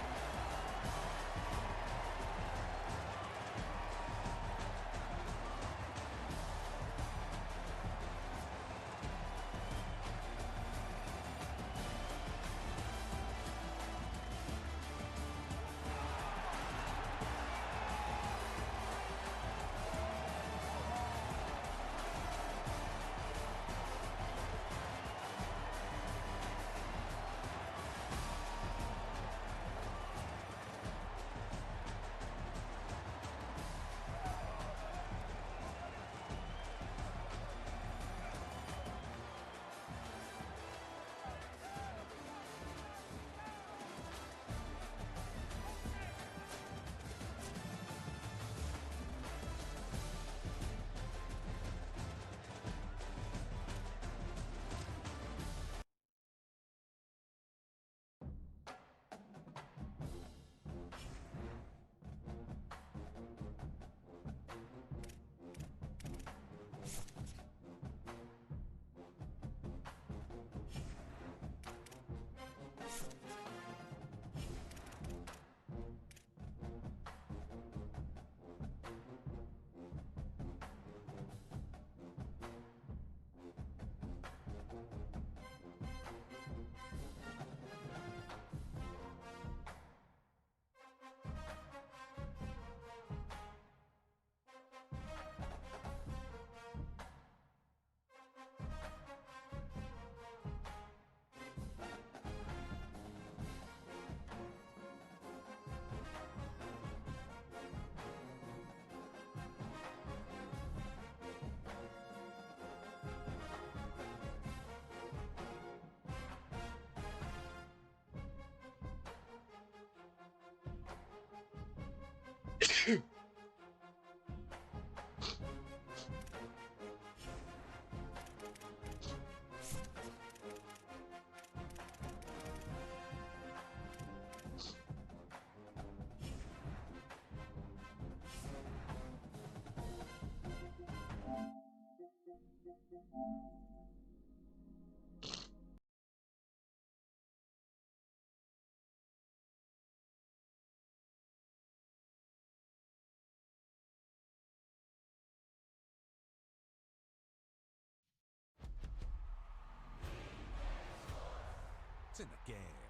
It's in the game.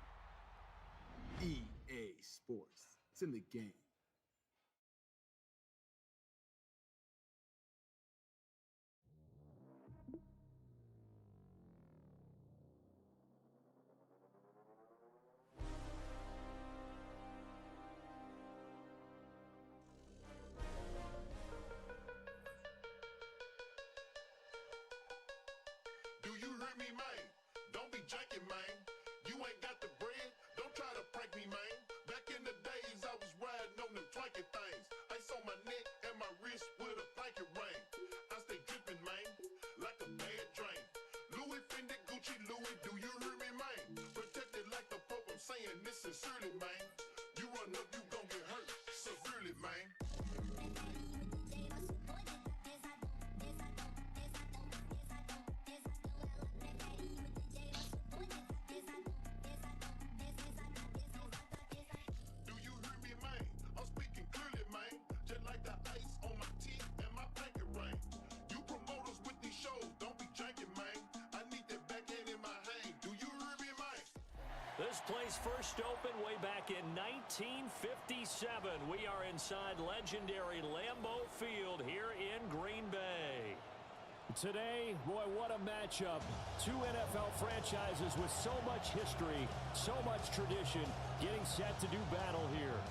EA Sports. It's in the game. sincerely, man. You run up, you gon' get hurt severely, man. Do you hear me, man? I'm speaking clearly, man. Just like the ice on my teeth and my pinky ring. You promoters with these shows, don't be janking, man. I need that backhand in my hand. Do you hear me, man? This place first opened way back in 1957. We are inside legendary Lambeau Field here in Green Bay. Today, boy, what a matchup. Two NFL franchises with so much history, so much tradition, getting set to do battle here.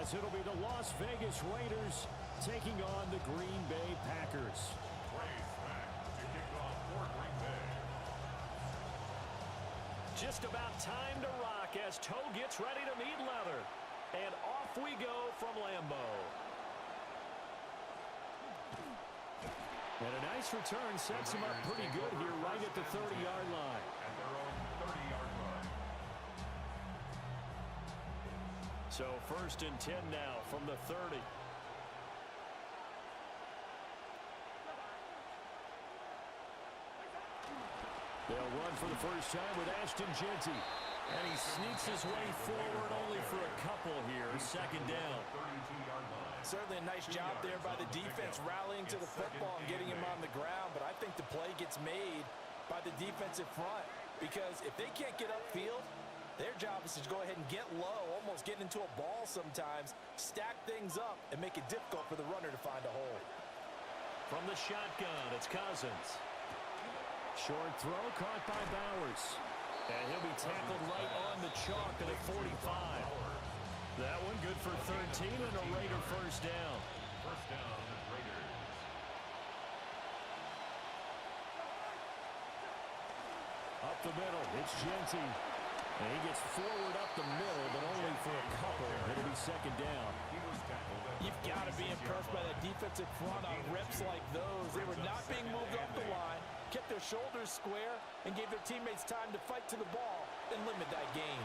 As it'll be the Las Vegas Raiders taking on the Green Bay Packers. Praise back to kick off for Green Bay. Just about time to rock as Toe gets ready to meet leather. And off we go from Lambeau. And a nice return sets him up pretty good here right at the 30-yard line. At their own 30-yard line. So 1st and 10 now from the 30. They'll run for the first time with Ashton Jeanty. And he sneaks his way forward only for a couple here. 2nd down. Certainly a nice job there by the defense rallying to the football and getting him on the ground, but I think the play gets made by the defensive front because if they can't get upfield, their job is to go ahead and get low, almost get into a ball sometimes, stack things up, and make it difficult for the runner to find a hole. From the shotgun, it's Cousins. Short throw caught by Bowers. And he'll be tackled right on the chalk at a 45. That one good for 13 and a Raider first down. First down, Raiders. Up the middle, it's Jeanty. And he gets forward up the middle, but only for a couple. It'll be 2nd down. You've got to be impressed by that defensive front on reps like those. They were not being moved off the line, kept their shoulders square, and gave their teammates time to fight to the ball and limit that gain.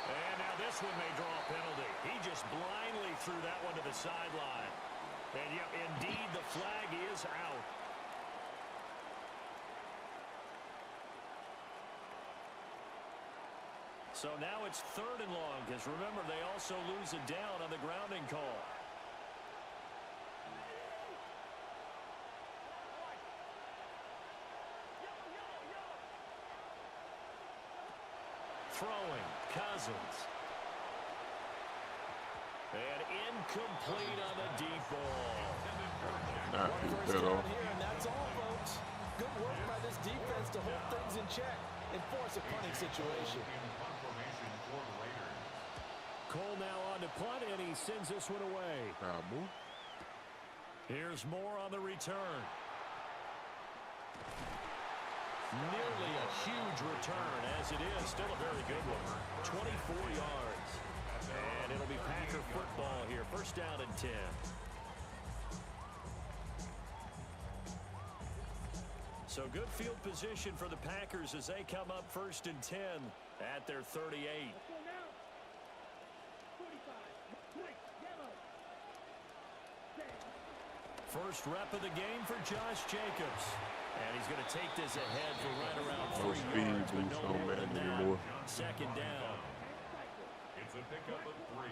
And now this one may draw a penalty. He just blindly threw that one to the sideline. And yep, indeed, the flag is out. So now it's 3rd and long, because remember, they also lose a down on the grounding call. Throwing, Cousins. And incomplete on the deep ball. Nah, that off. Here, and that's all, folks. Good work by this defense to hold things in check and force a punting situation. Cole now on to punt, and he sends this one away. Move. Here's more on the return. Nearly a huge return, as it is. Still a very good one. 24 yards. And it'll be Packer football here. First down and 10. So good field position for the Packers as they come up 1st and 10 at their 38. First rep of the game for Josh Jacobs. And he's going to take this ahead for right around 3 yards, but no more than that. 2nd down. It's a pickup of 3.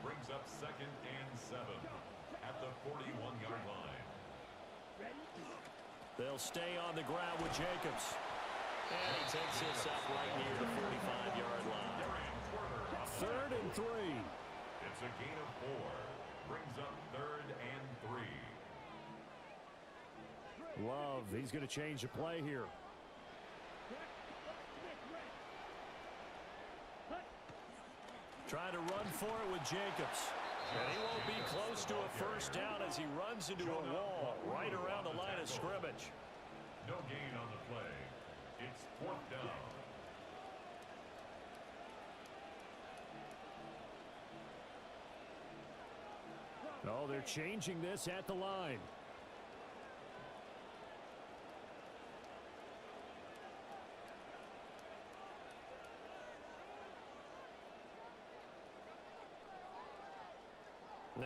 Brings up 2nd and 7 at the 41-yard line. They'll stay on the ground with Jacobs. And he takes this up right near the 45-yard line. 3rd and 3. It's a gain of 4. Brings up 3rd and 3. Love, he's going to change the play here. Trying to run for it with Jacobs. And he won't be close to a first down as he runs into a wall right around the line of scrimmage. No gain on the play. It's 4th down. Oh, they're changing this at the line.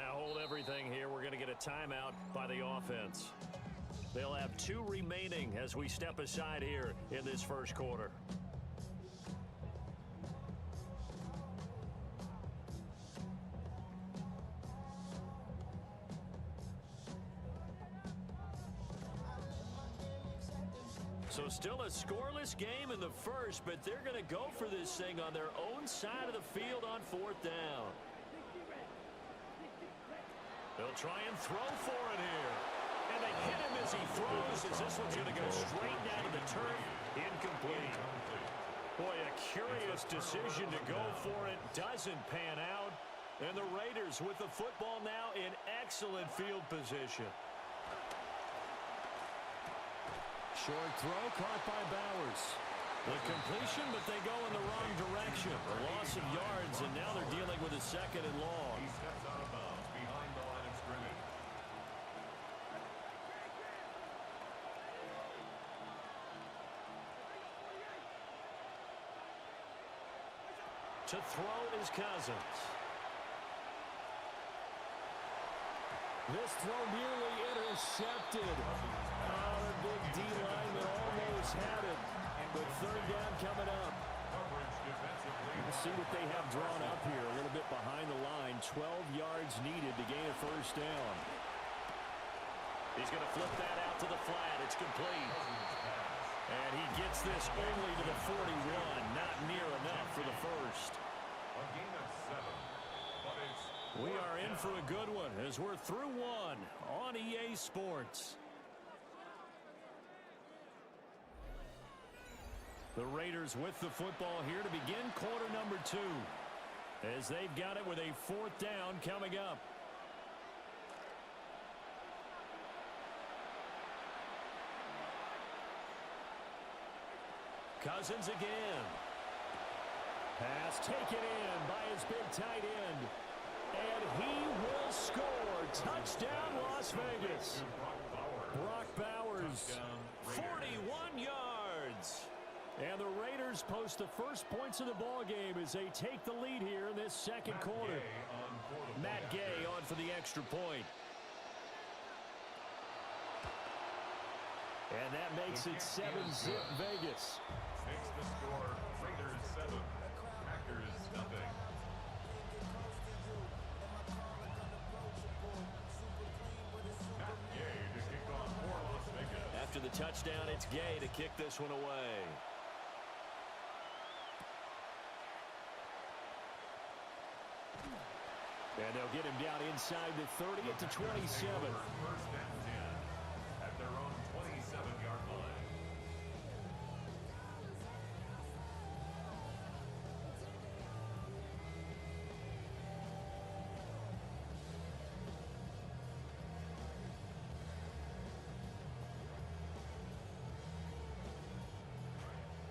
Now hold everything here. We're going to get a timeout by the offense. They'll have 2 remaining as we step aside here in this first quarter. So still a scoreless game in the first, but they're going to go for this thing on their own side of the field on 4th down. They'll try and throw for it here. And they hit him as he throws, as this one's going to go straight down to the turf. Incomplete. Boy, a curious decision to go for it. Doesn't pan out. And the Raiders with the football now in excellent field position. Short throw caught by Bowers. The completion, but they go in the wrong direction. A loss of yards, and now they're dealing with a 2nd and long. He steps out of bounds behind the line of scrimmage. To throw is Cousins. This throw nearly intercepted. Oh, the big D lineman almost had it. But 3rd down coming up. Let's see what they have drawn up here. A little bit behind the line. 12 yards needed to gain a 1st down. He's going to flip that out to the flat. It's complete. And he gets this only to the 41. Not near enough for the 1st. A gain of 7. But it's we are in for a good one as we're through 1 on EA Sports. The Raiders with the football here to begin quarter number 2. As they've got it with a 4th down coming up. Cousins again. Pass taken in by his big tight end. And he will score. Touchdown, Las Vegas. Brock Bowers, 41 yards. And the Raiders post the first points of the ball game as they take the lead here in this 2nd quarter. Matt Gay on for the extra point. And that makes it 7-zip Vegas. makes the score Raiders 7, Packers nothing. Matt Gay to kick off for Las Vegas. After the touchdown, it's Gay to kick this one away. And they'll get him down inside the 30 to 27. First and 10 at their own 27-yard line.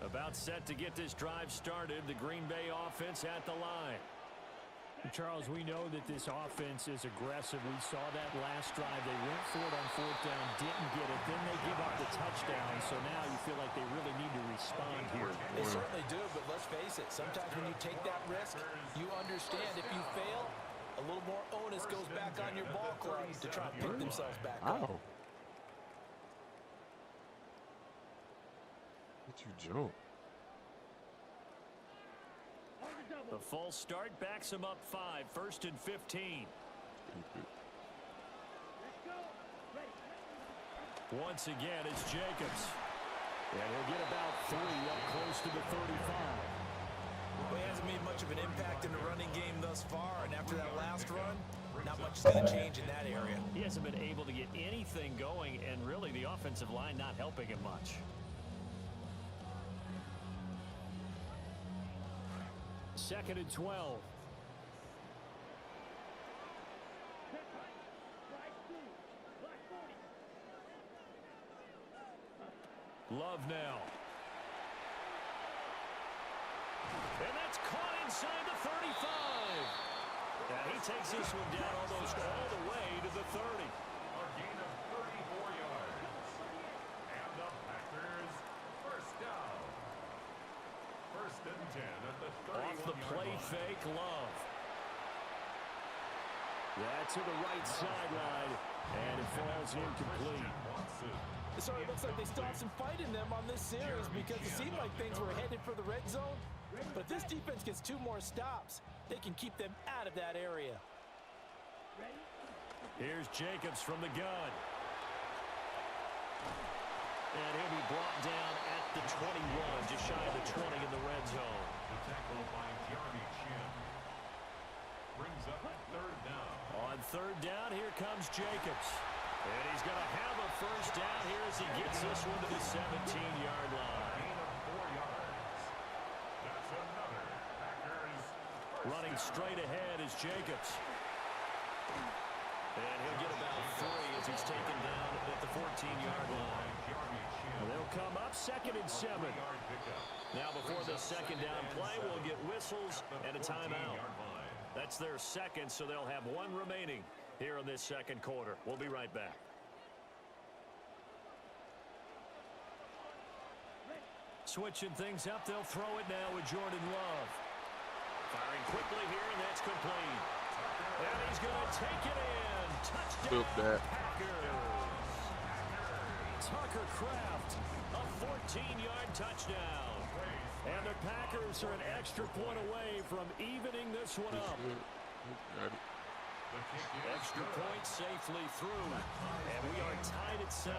About set to get this drive started. The Green Bay offense at the line. Charles, we know that this offense is aggressive. We saw that last drive. They went for it on 4th down, didn't get it. Then they give up the touchdown. So now you feel like they really need to respond here. They certainly do, but let's face it. Sometimes when you take that risk, you understand if you fail, a little more onus goes back on your ball club to try and pick themselves back up. What you jump? The false start backs him up 5, 1st and 15. Once again, it's Jacobs. And he'll get about 3 up close to the 35. Well, he hasn't made much of an impact in the running game thus far, and after that last run, not much is going to change in that area. He hasn't been able to get anything going, and really the offensive line not helping him much. Second and 12. Love now. And that's caught inside the 35. And he takes this one down almost all the way to the 30. A gain of 34 yards. And the Packers first down. 1st and 10 at the 31-yard line. Off the play fake, Love. That to the right sideline, and it falls incomplete. So it looks like they still have some fight in them on this series because it seemed like things were headed for the red zone. But if this defense gets 2 more stops, they can keep them out of that area. Here's Jacobs from the gun. And he'll be brought down at the 21, just shy of the 20 in the red zone. The tackle by Jeremy Chin brings up 3rd down. On 3rd down, here comes Jacobs. And he's going to have a first down here as he gets this one to the 17-yard line. Gain of 4 yards. That's another Packers. Running straight ahead is Jacobs. And he'll get about 3 as he's taken down at the 14-yard line. They'll come up 2nd and 7. Now before the 2nd down play, we'll get whistles and a timeout. That's their 2nd, so they'll have 1 remaining here in this 2nd quarter. We'll be right back. Switching things up, they'll throw it now with Jordan Love. Firing quickly here, and that's complete. And he's going to take it in. Touchdown, Packers. Tucker Kraft, a 14-yard touchdown. And the Packers are an extra point away from evening this one up. Extra point safely through, and we are tied at 7.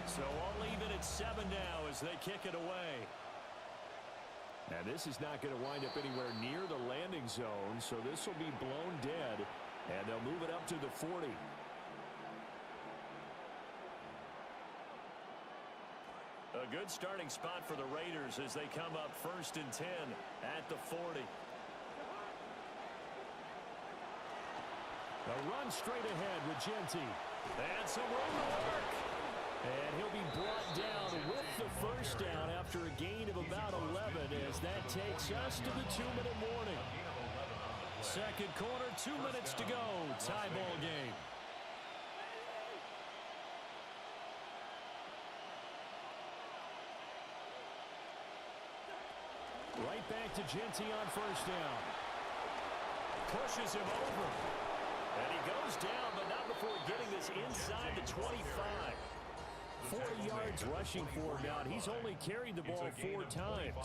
So all even at 7 now as they kick it away. And this is not going to wind up anywhere near the landing zone, so this will be blown dead, and they'll move it up to the 40. A good starting spot for the Raiders as they come up 1st and 10 at the 40. A run straight ahead with Genty. And some room to work. And he'll be brought down with the first down after a gain of about 11 as that takes us to the 2-minute warning. 2nd quarter, 2 minutes to go. Tie ball game. Right back to Genty on 1st down. Pushes him over. And he goes down, but not before getting this inside the 25. 40 yards rushing for him now. He's only carried the ball 4 times.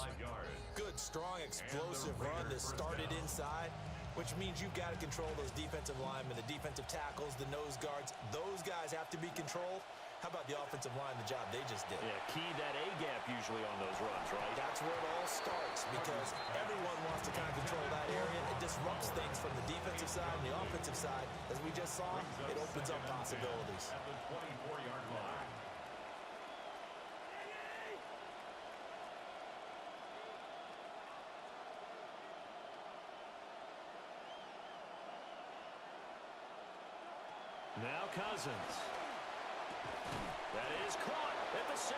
Good, strong, explosive run that started inside, which means you've got to control those defensive linemen, the defensive tackles, the nose guards. Those guys have to be controlled. How about the offensive line, the job they just did? Yeah, key that A-gap usually on those runs, right? That's where it all starts because everyone wants to kind of control that area. It disrupts things from the defensive side and the offensive side. As we just saw, it opens up possibilities. At the 24-yard line. Now Cousins. That is caught at the 7.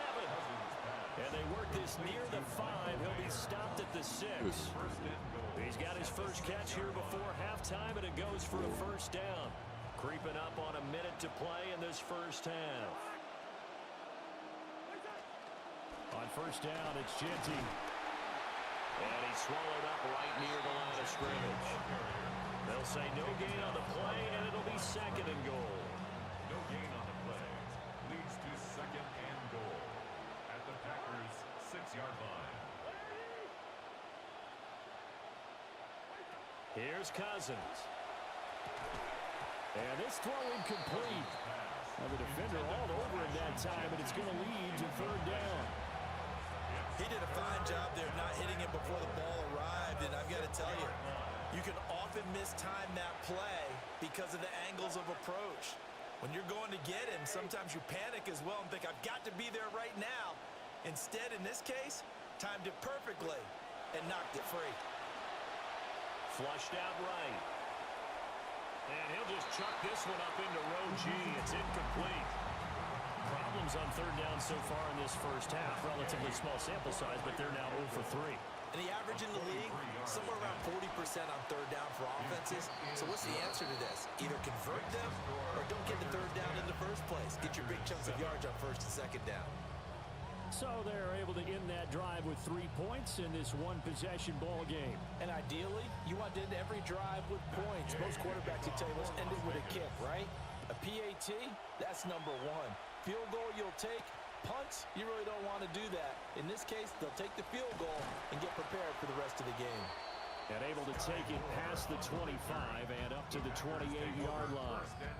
And they work this near the 5. He'll be stopped at the 6. He's got his first catch here before halftime, and it goes for a first down. Creeping up on a minute to play in this first half. On 1st down, it's Genty. And he's swallowed up right near the line of scrimmage. They'll say no gain on the play, and it'll be 2nd and goal. No gain on the play. Leads to 2nd and goal at the Packers' 6-yard line. Here's Cousins. And this throw incomplete. Now the defender all over it that time, and it's going to lead to 3rd down. He did a fine job there not hitting it before the ball arrived, and I've got to tell you, you can often mistime that play because of the angles of approach. When you're going to get him, sometimes you panic as well and think, I've got to be there right now. Instead, in this case, timed it perfectly and knocked it free. Flushed out right. And he'll just chuck this one up into row G. It's incomplete. Problems on 3rd down so far in this first half. Relatively small sample size, but they're now 0 for 3. And the average in the league, somewhere around 40% on 3rd down for offenses. So what's the answer to this? Either convert them or don't get the 3rd down in the first place. Get your big chunks of yards on 1st and 2nd down. So they're able to end that drive with 3 points in this one-possession ball game. And ideally, you want to end every drive with points. Most quarterbacks will tell you, let's end it with a kick, right? A PAT, that's number one. Field goal you'll take. Punts, you really don't want to do that. In this case, they'll take the field goal and get prepared for the rest of the game. And able to take it past the 25 and up to the 28-yard line. First and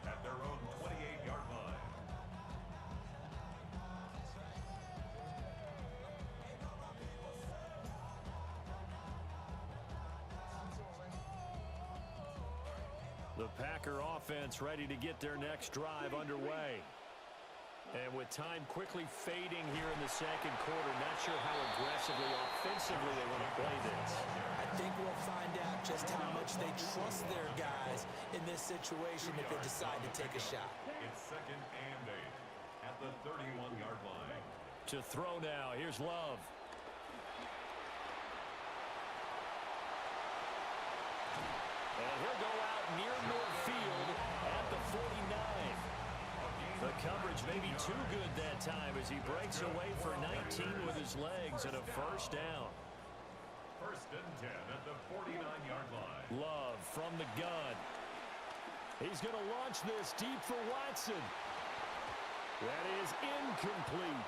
10 at their own 28-yard line. The Packer offense ready to get their next drive underway. And with time quickly fading here in the second quarter, not sure how aggressively, offensively they want to play this. I think we'll find out just how much they trust their guys in this situation if they decide to take a shot. It's second and 8 at the 31-yard line. To throw now, here's Love. And he'll go out near midfield at the 49. The coverage may be too good that time as he breaks away for 19 with his legs and a first down. First and 10 at the 49-yard line. Love from the gun. He's going to launch this deep for Watson. That is incomplete.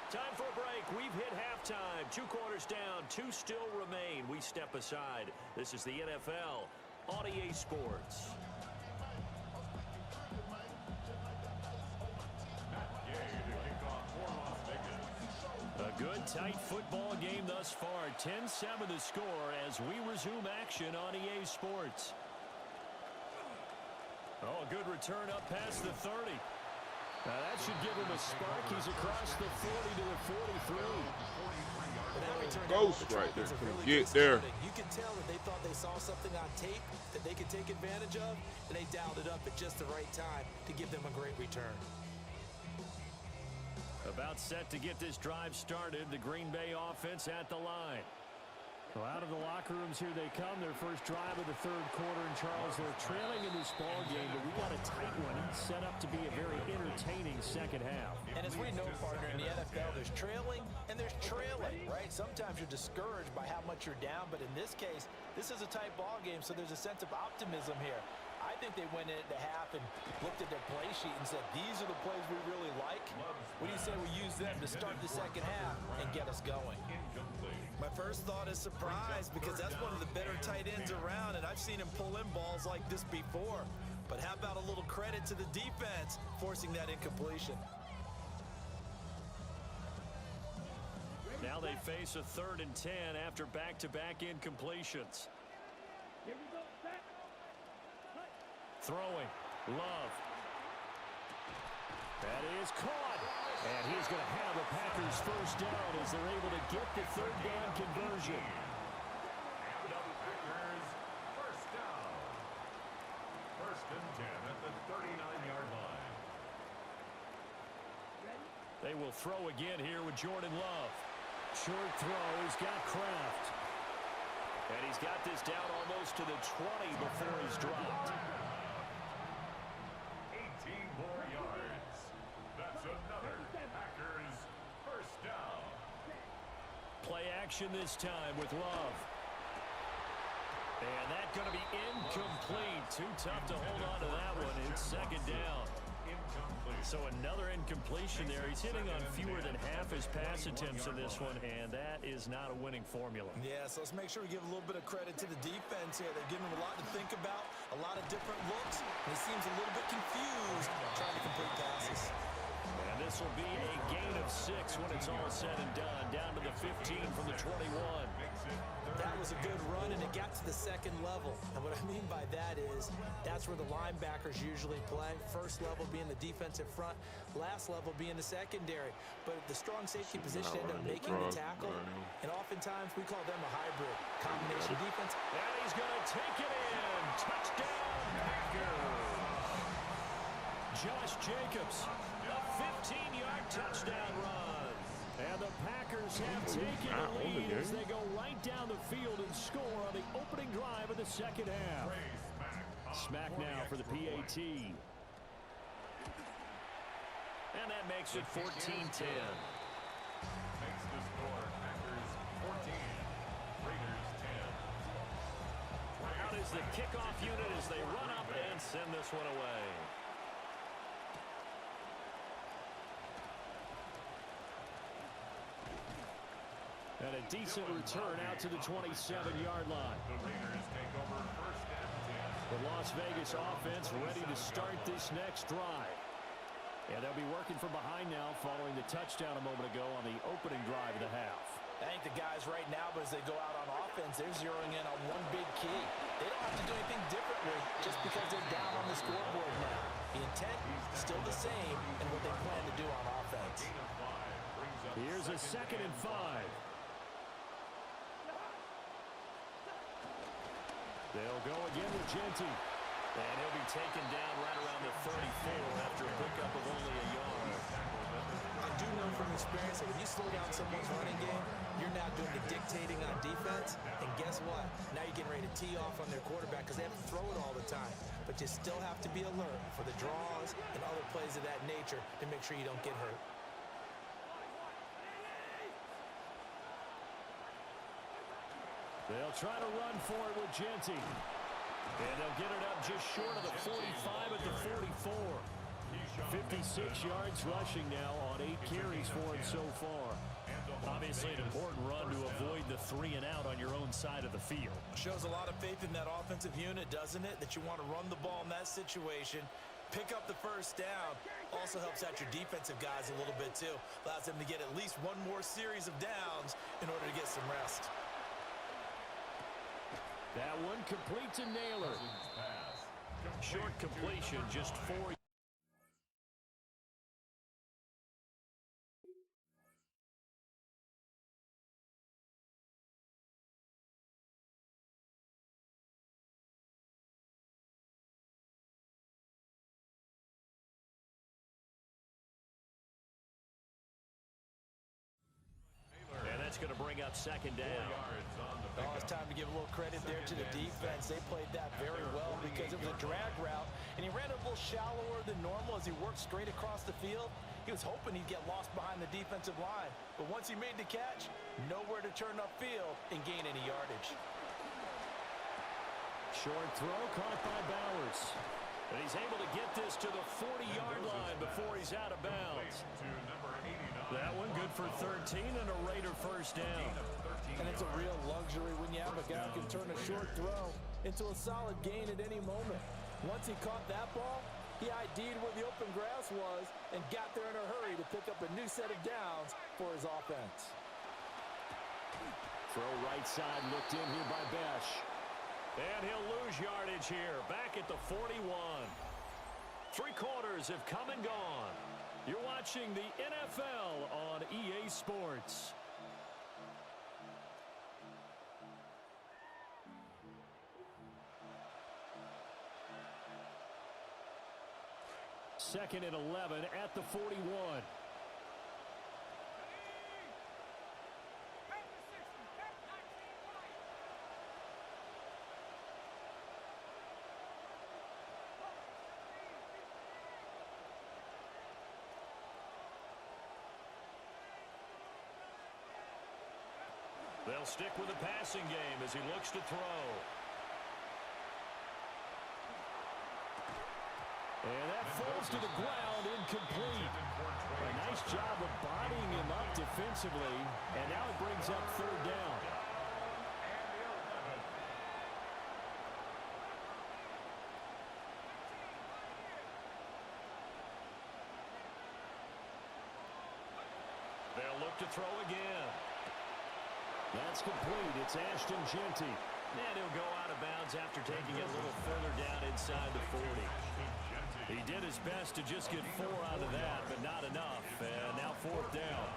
Time for a break. We've hit halftime. 2 quarters down. 2 still remain. We step aside. This is the NFL on EA Sports. A good, tight football game thus far. 10-7 the score as we resume action on EA Sports. Oh, a good return up past the 30. Now that should give him a spark. He's across the 40 to the 43. Ghost right there. Get there. You can tell that they thought they saw something on tape that they could take advantage of, and they dialed it up at just the right time to give them a great return. About set to get this drive started. The Green Bay offense at the line. Well, out of the locker rooms here they come. Their first drive of the third quarter. And Charles, they're trailing in this ball game, but we got a tight one. It's set up to be a very entertaining second half. And as we know, partner, in the NFL, there's trailing and there's trailing, right? Sometimes you're discouraged by how much you're down, but in this case, this is a tight ball game, so there's a sense of optimism here. I think they went into half and looked at their play sheet and said, these are the plays we really like. What do you say we use them to start the second half and get us going? My first thought is surprise because that's one of the better tight ends around, and I've seen him pull in balls like this before. But how about a little credit to the defense forcing that incompletion? Now they face a 3rd and 10 after back-to-back incompletions. Throwing. Love. That is caught. And he's going to have the Packers first down as they're able to get the 3rd down conversion. And the Packers first down. First and 10 at the 39-yard line. They will throw again here with Jordan Love. Short throw. He's got Kraft. And he's got this down almost to the 20 before he's dropped. 18 more yards. That's another Packers first down. Play action this time with Love. And that's going to be incomplete. Too tough to hold on to that one. It's second down. Incomplete. So another incompletion there. He's hitting on fewer than half his pass attempts in this one, and that is not a winning formula. Yeah, so let's make sure we give a little bit of credit to the defense here. They're giving him a lot to think about, a lot of different looks, and he seems a little bit confused trying to complete passes. And this will be a gain of 6 when it's all said and done. Down to the 15 from the 21. That was a good run, and it got to the second level. And what I mean by that is that's where the linebackers usually play. First level being the defensive front, last level being the secondary. But the strong safety position ended up making the tackle, and oftentimes we call them a hybrid combination defense. And he's going to take it in. Touchdown, Packers. Josh Jacobs, a 15-yard touchdown run. And the Packers have taken the lead as they go right down the field and score on the opening drive of the second half. Smack now for the PAT. And that makes it 14-10. Makes the score Packers 14, Raiders 10. Out is the kickoff unit as they run up and send this one away. And a decent return out to the 27-yard line. The Raiders take over first and 10. The Las Vegas offense ready to start this next drive. And they'll be working from behind now following the touchdown a moment ago on the opening drive of the half. I think the guys right now, as they go out on offense, they're zeroing in on one big key. They don't have to do anything differently just because they're down on the scoreboard now. The intent still the same and what they plan to do on offense. Here's a 2nd and 5. They'll go again with Genty. And he'll be taken down right around the 34 after a pickup of only a yard. I do know from experience that when you slow down someone's running game, you're now doing the dictating on defense. And guess what? Now you're getting ready to tee off on their quarterback because they have to throw it all the time. But you still have to be alert for the draws and other plays of that nature to make sure you don't get hurt. They'll try to run for it with Genty. And they'll get it up just short of the 45 at the 44. 56 yards rushing now on 8 carries for him so far. Obviously an important run to avoid the 3 and out on your own side of the field. Shows a lot of faith in that offensive unit, doesn't it? That you want to run the ball in that situation. Pick up the first down. Also helps out your defensive guys a little bit too. Allows them to get at least one more series of downs in order to get some rest. That one complete to Naylor. Short completion, just 4. And that's going to bring up 2nd down. Oh, it's time to give a little credit there to the defense. They played that very well because it was a drag route, and he ran a little shallower than normal as he worked straight across the field. He was hoping he'd get lost behind the defensive line, but once he made the catch, nowhere to turn upfield and gain any yardage. Short throw caught by Bowers. And he's able to get this to the 40-yard line before he's out of bounds. That one good for 13 and a Raider first down. And it's a real luxury when you have a guy who can turn a short throw into a solid gain at any moment. Once he caught that ball, he ID'd where the open grass was and got there in a hurry to pick up a new set of downs for his offense. Throw right side looked in here by Besh. And he'll lose yardage here, back at the 41. 3 quarters have come and gone. You're watching the NFL on EA Sports. Second and 11 at the 41. They'll stick with the passing game as he looks to throw. And that falls to the ground, incomplete. A nice job of bodying him up defensively, and now it brings up 3rd down. They'll look to throw again. That's complete. It's Ashton Genty. And he'll go out of bounds after taking it a little further down inside the 40. He did his best to just get 4 out of that, but not enough. And now 4th down.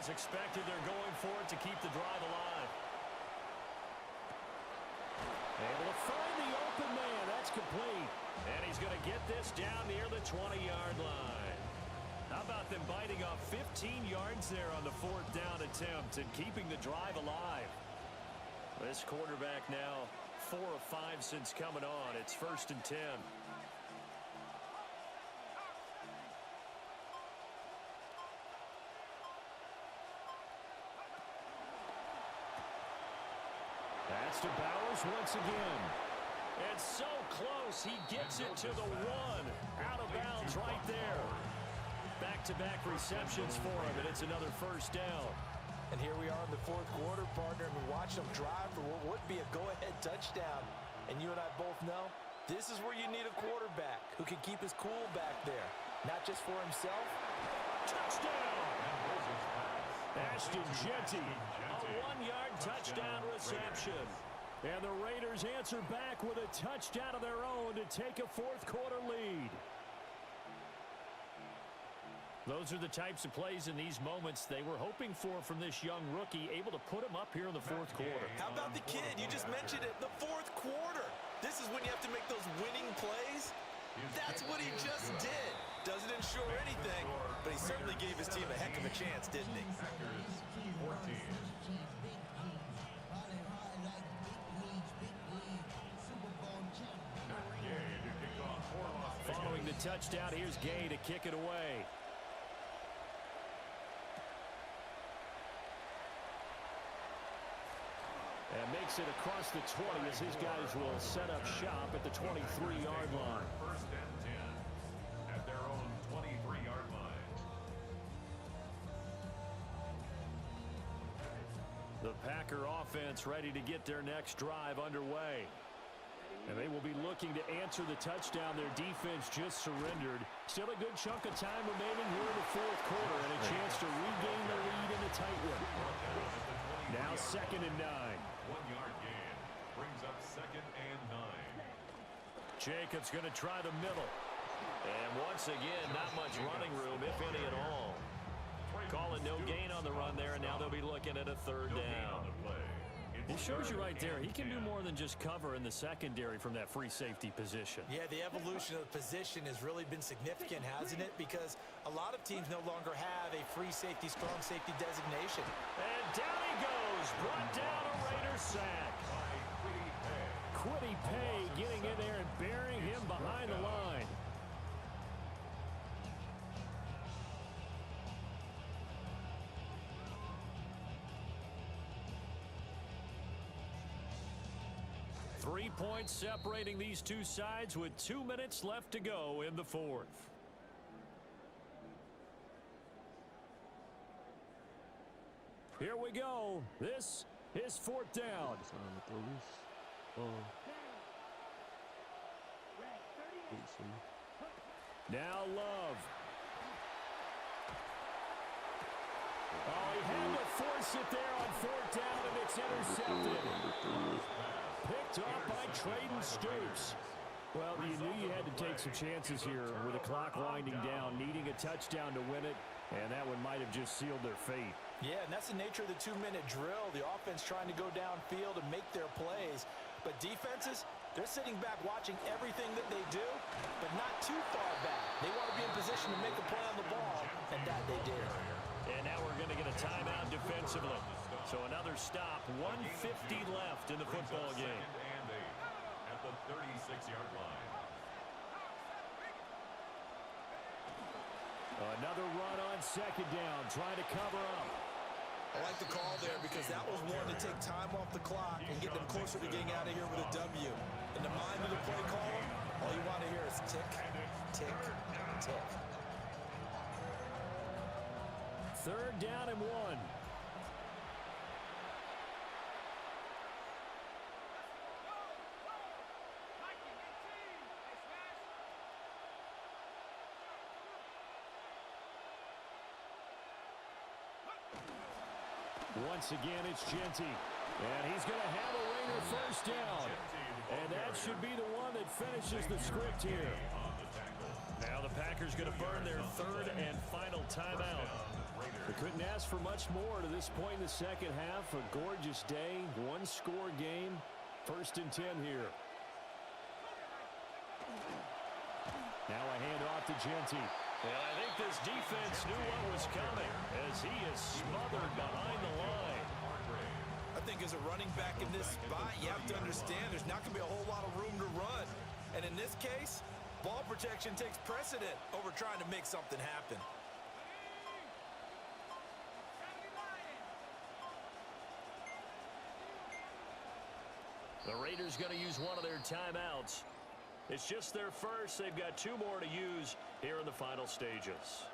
As expected, they're going for it to keep the drive alive. Able to find the open man. That's complete. And he's going to get this down near the 20-yard line. How about them biting off 15 yards there on the 4th down attempt and keeping the drive alive? This quarterback now 4 of 5 since coming on. It's 1st and 10. That's to Bowers once again. It's so close. He gets it to the 1. Out of bounds right there. Back-to-back receptions for him, and it's another 1st down. And here we are in the 4th quarter, partner, and we're watching them drive for what would be a go-ahead touchdown. And you and I both know this is where you need a quarterback who can keep his cool back there, not just for himself. Touchdown! Ashton Jeanty, a 1-yard touchdown reception. And the Raiders answer back with a touchdown of their own to take a 4th quarter lead. Those are the types of plays in these moments they were hoping for from this young rookie, able to put him up here in the 4th quarter. How about the kid? You just mentioned it, the 4th quarter. This is when you have to make those winning plays. That's what he just did. Doesn't ensure anything, but he certainly gave his team a heck of a chance, didn't he? Following the touchdown, here's Gay to kick it away. And makes it across the 20 as his guys will set up shop at the 23-yard line. 1st and 10 at their own 23-yard line. The Packer offense ready to get their next drive underway. And they will be looking to answer the touchdown their defense just surrendered. Still a good chunk of time remaining here in the 4th quarter and a chance to regain the lead in a tight one. Now 2nd and 9. 1-yard gain brings up 2nd and 9. Jacobs going to try the middle. And once again, not much running room, if any at all. Call it no gain on the run there, and now they'll be looking at a 3rd down. He shows you right there, he can do more than just cover in the secondary from that free safety position. Yeah, the evolution of the position has really been significant, hasn't it? Because a lot of teams no longer have a free safety, strong safety designation. And down he goes, brought down a Raider sack. Quiddy Pay getting in there and burying him behind the line. Three points separating these two sides with 2 minutes left to go in the 4th. Here we go. This is 4th down. Now Love. Oh, he had to force it there on 4th down, and it's intercepted. Picked off by Trayden Stoops. Well, you knew you had to take some chances here with the clock winding down, needing a touchdown to win it, and that one might have just sealed their fate. Yeah, and that's the nature of the 2-minute drill. The offense trying to go downfield and make their plays. But defenses, they're sitting back watching everything that they do, but not too far back. They want to be in position to make a play on the ball, and that they did. And now we're going to get a timeout defensively. So another stop, 1:50 left in the football game. 2nd and 8 at the 36-yard line. Another run on 2nd down, trying to cover up. I like the call there because that was one to take time off the clock and get them closer to getting out of here with a W. In the mind of the play caller, all you want to hear is tick, tick, tick. 3rd down and 1. Once again, it's Jeanty. And he's going to have a Raider 1st down. And that should be the one that finishes the script here. Now the Packers going to burn their 3rd and final timeout. They couldn't ask for much more to this point in the second half. A gorgeous day, 1-score game. 1st and 10 here. Now a handoff to Jeanty. And I think this defense knew what was coming as he is smothered behind the line. I think as a running back in this spot, you have to understand there's not going to be a whole lot of room to run. And in this case, ball protection takes precedent over trying to make something happen. The Raiders going to use one of their timeouts. It's just their first. They've got 2 more to use here in the final stages.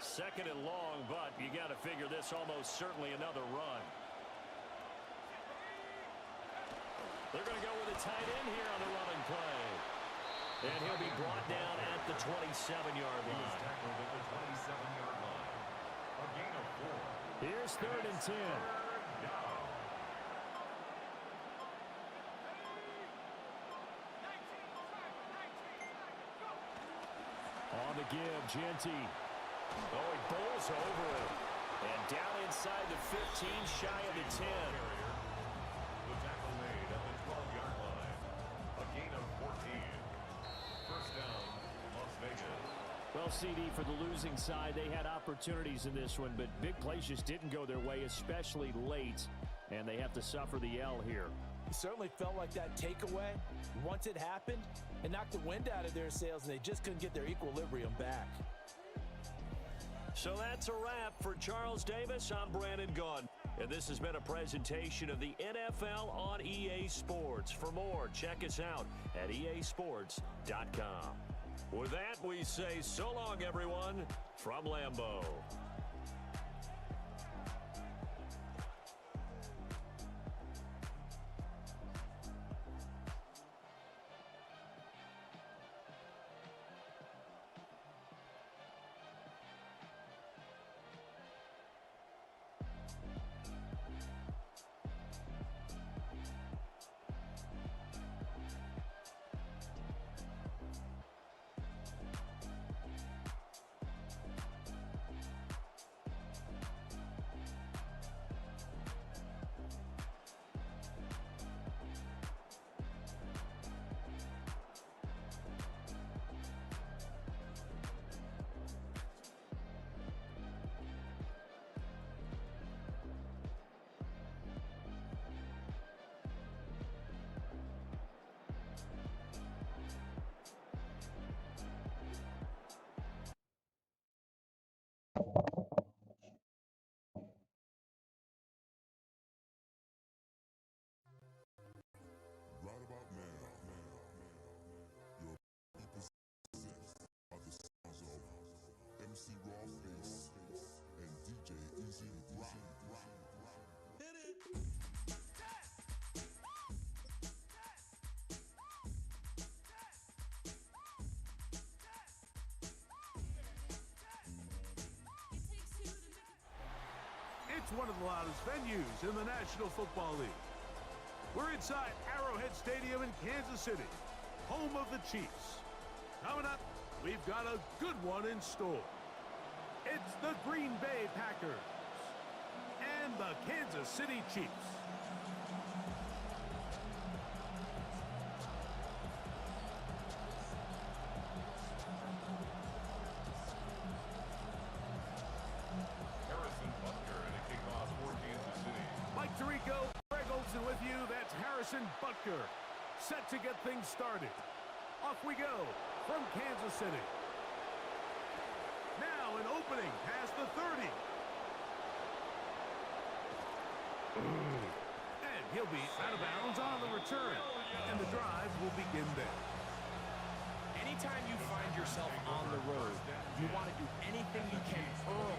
Second and long, but you got to figure this almost certainly another run. They're going to go with a tight end here on the running play. And he'll be brought down at the 27-yard line. He's tackled at the 27-yard line. A gain of 4. Here's 3rd and 10. On the give, Genty. Oh, he bowls over it. And down inside the 15, shy of the 10. The tackle made at the 12-yard line. A gain of 14. First down, Las Vegas. Well, CD, for the losing side, they had opportunities in this one, but big plays just didn't go their way, especially late, and they have to suffer the L here. It certainly felt like that takeaway, once it happened, it knocked the wind out of their sails, and they just couldn't get their equilibrium back. So that's a wrap for Charles Davis. I'm Brandon Gunn, and this has been a presentation of the NFL on EA Sports. For more, check us out at easports.com. With that, we say so long, everyone, from Lambeau. It's one of the loudest venues in the National Football League. We're inside Arrowhead Stadium in Kansas City, home of the Chiefs. Coming up, we've got a good one in store. It's the Green Bay Packers and the Kansas City Chiefs. With you, that's Harrison Butker, set to get things started. Off we go from Kansas City. Now an opening past the 30. And he'll be out of bounds on the return. And the drive will begin there. Anytime you find yourself on the road, you want to do anything you can early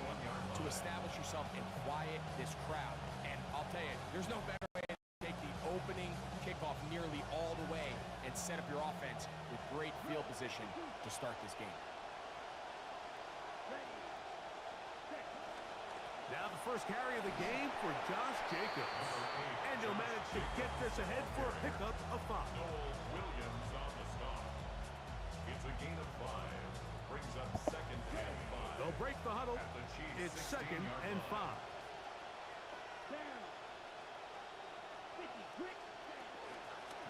to establish yourself and quiet this crowd. And I'll tell you, there's no better way to take the opening kickoff nearly all the way and set up your offense with great field position to start this game. Now the first carry of the game for Josh Jacobs. And he'll manage to get this ahead for a pickup of 5. Williams on the stop. It's a gain of 5. Brings up 2nd and 5. They'll break the huddle. It's 2nd and 5.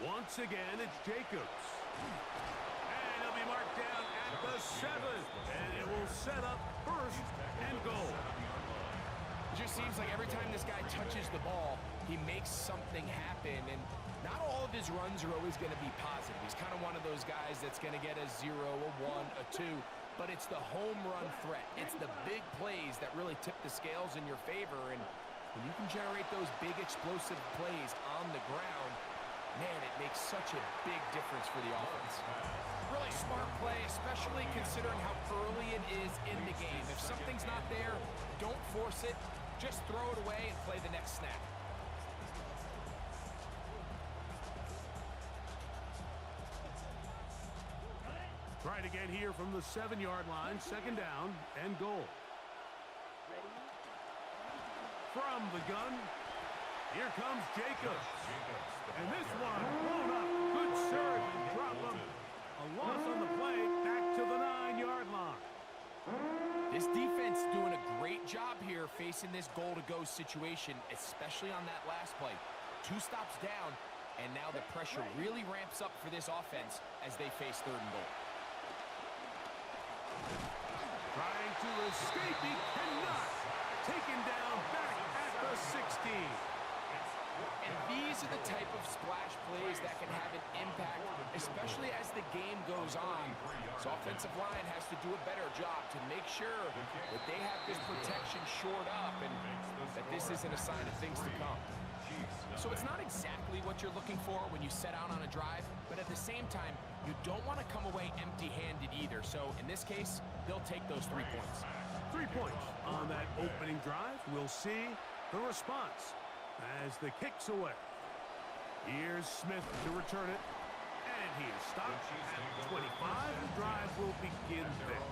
Once again, it's Jacobs. And he'll be marked down at the 7. And it will set up 1st and goal. Did you see seems like every time this guy touches the ball, he makes something happen, and not all of his runs are always going to be positive. He's kind of one of those guys that's going to get a 0, a 1, a 2, but it's the home run threat. It's the big plays that really tip the scales in your favor, and when you can generate those big explosive plays on the ground, man, it makes such a big difference for the offense. Really smart play, especially considering how early it is in the game. If something's not there, don't force it. Just throw it away and play the next snap. Trying to get here from the 7-yard line, 2nd down and goal. From the gun, here comes Jacobs. And this one blown up. Good serve and drop him. A loss on the play, back to the 9-yard line. This defense doing a great job here facing this goal-to-go situation, especially on that last play. 2 stops down, and now the pressure really ramps up for this offense as they face 3rd and goal. Trying to escape, he cannot. Taken down back at the 16. And these are the type of splash plays that can have an impact, especially as the game goes on. So offensive line has to do a better job to make sure that they have this protection shored up and that this isn't a sign of things to come. So it's not exactly what you're looking for when you set out on a drive, but at the same time, you don't want to come away empty-handed either. So in this case, they'll take those 3 points. 3 points on that opening drive. We'll see the response as the kick's away. Here's Smith to return it, and he is stopped at 25. The drive will begin there.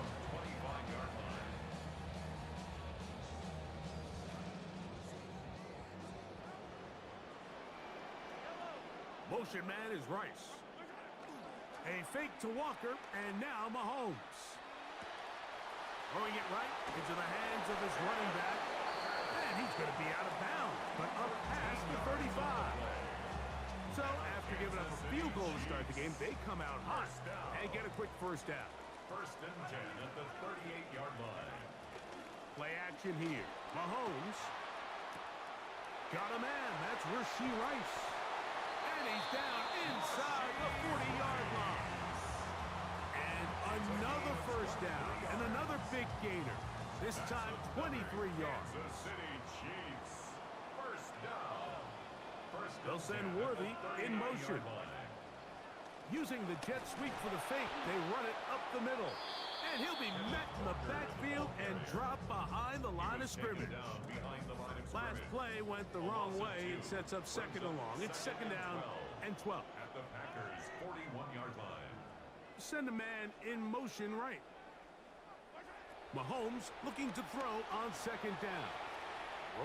Motion man is Rice. A fake to Walker, and now Mahomes. Throwing it right into the hands of his running back. And he's going to be out of bounds, but up past the 35. So after giving up a field goal to start the game, they come out hot and get a quick 1st down. 1st and 10 at the 38-yard line. Play action here. Mahomes. Got a man. That's Rashee Rice. And he's down inside the 40-yard line. And another 1st down and another big gainer. This time 23 yards. Kansas City Chiefs. 1st down. They'll send Worthy in motion. Using the jet sweep for the fake, they run it up the middle. And he'll be met in the backfield and dropped behind the line of scrimmage. Last play went the wrong way and sets up 2nd and long. It's 2nd down and 12. At the Packers' 41-yard line. Send a man in motion right. Mahomes looking to throw on 2nd down.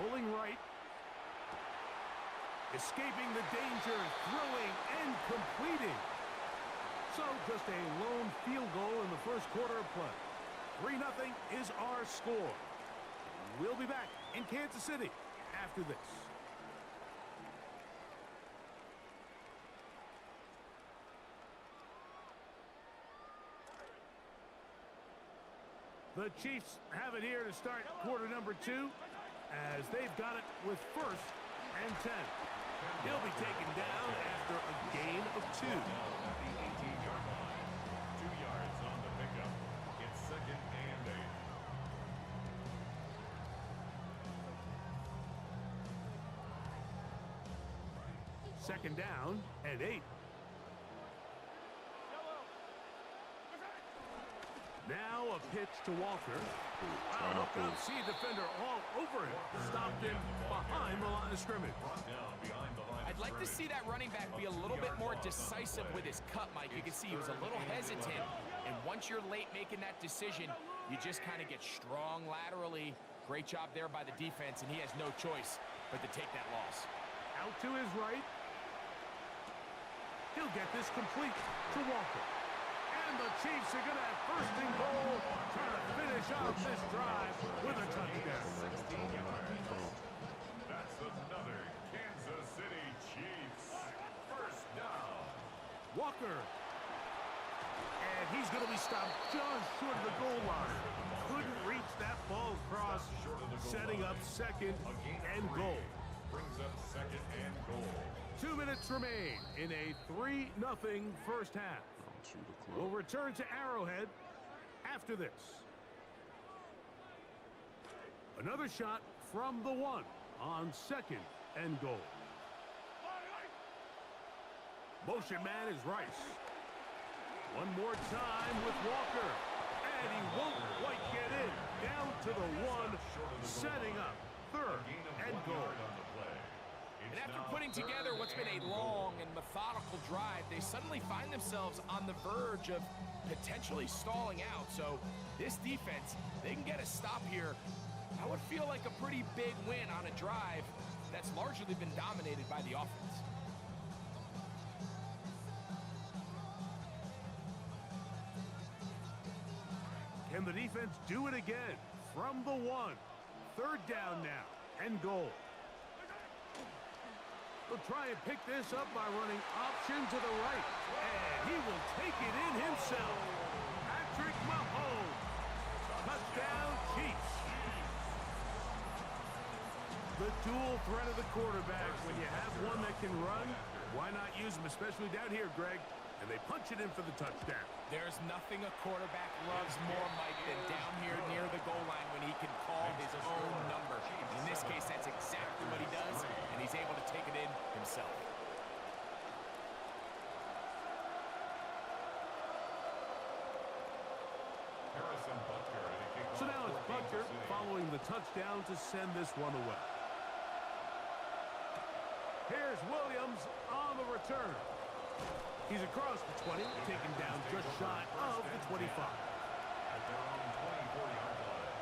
Rolling right. Escaping the danger, throwing and completing. So just a lone field goal in the 1st quarter of play. 3-0 is our score. We'll be back in Kansas City after this. The Chiefs have it here to start quarter number 2 as they've got it with 1st and 10. He'll be taken down after a gain of 2. At the 18-yard line. 2 yards on the pickup. It's 2nd and 8. 2nd down and 8. Now a pitch to Walker. Wow, look up, see defender all over him. Stopped him behind the line of scrimmage. I'd like to see that running back be a little bit more decisive with his cut, Mike. You can see he was a little hesitant, and once you're late making that decision, you just kind of get strong laterally. Great job there by the defense, and he has no choice but to take that loss. Out to his right. He'll get this complete to Walker. And the Chiefs are going to have 1st and goal, trying to finish off this drive with a touchdown. That's another Kansas City Chiefs 1st down. Walker. And he's going to be stopped just short of the goal line. Couldn't reach that ball across cross, setting up second and goal. Brings up second and goal. 2 minutes remain in a 3-0 first half. We'll return to Arrowhead after this. Another shot from the 1 on second and goal. Motion man is Rice. One more time with Walker. And he won't quite get in. Down to the 1, setting up third and goal. And after putting together what's been a long and methodical drive, they suddenly find themselves on the verge of potentially stalling out. So this defense, they can get a stop here. I would feel like a pretty big win on a drive that's largely been dominated by the offense. Can the defense do it again? From the 1. Third down now and goal. He'll try and pick this up by running option to the right. And he will take it in himself. Patrick Mahomes. Touchdown, Chiefs. The dual threat of the quarterback. When you have one that can run, why not use him, especially down here, Greg? And they punch it in for the touchdown. There's nothing a quarterback loves more, Mike, than down here near the goal line when he can call his own number. In this case, that's exactly what he does, and he's able to take it in himself. So now it's Butker following the touchdown to send this one away. Here's Williams on the return. He's across the 20, taken down just shy of the 25. At their own 24-yard line.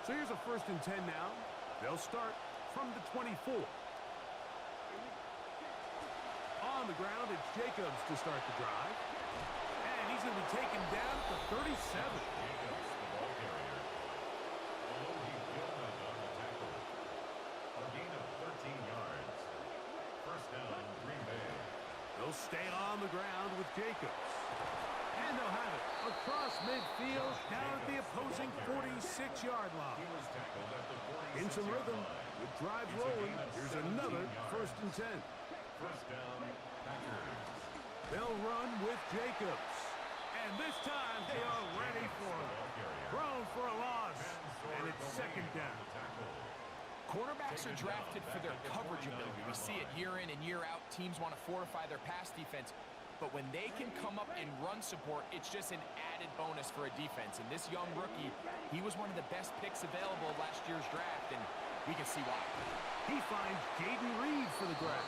So here's a 1st and 10 now. They'll start from the 24. On the ground, it's Jacobs to start the drive. And he's going to be taken down at the 37. Jacobs, the ball carrier. Although he Gilman on the tackle. A gain of 13 yards. First down, Green Bay. They'll stay on the ground with Jacobs. And they'll have it across midfield down at the opposing 46-yard line. He was tackled at the 46-yard line. In some rhythm, with drive rolling, here's another 1st and 10. First down, Packers. They'll run with Jacobs. And this time they are ready for it. Thrown for a loss. And it's 2nd down. Quarterbacks are drafted for their coverage ability. We see it year in and year out. Teams want to fortify their pass defense. But when they can come up and run support, it's just an added bonus for a defense. And this young rookie, he was one of the best picks available last year's draft, and we can see why. He finds Jaden Reed for the grab.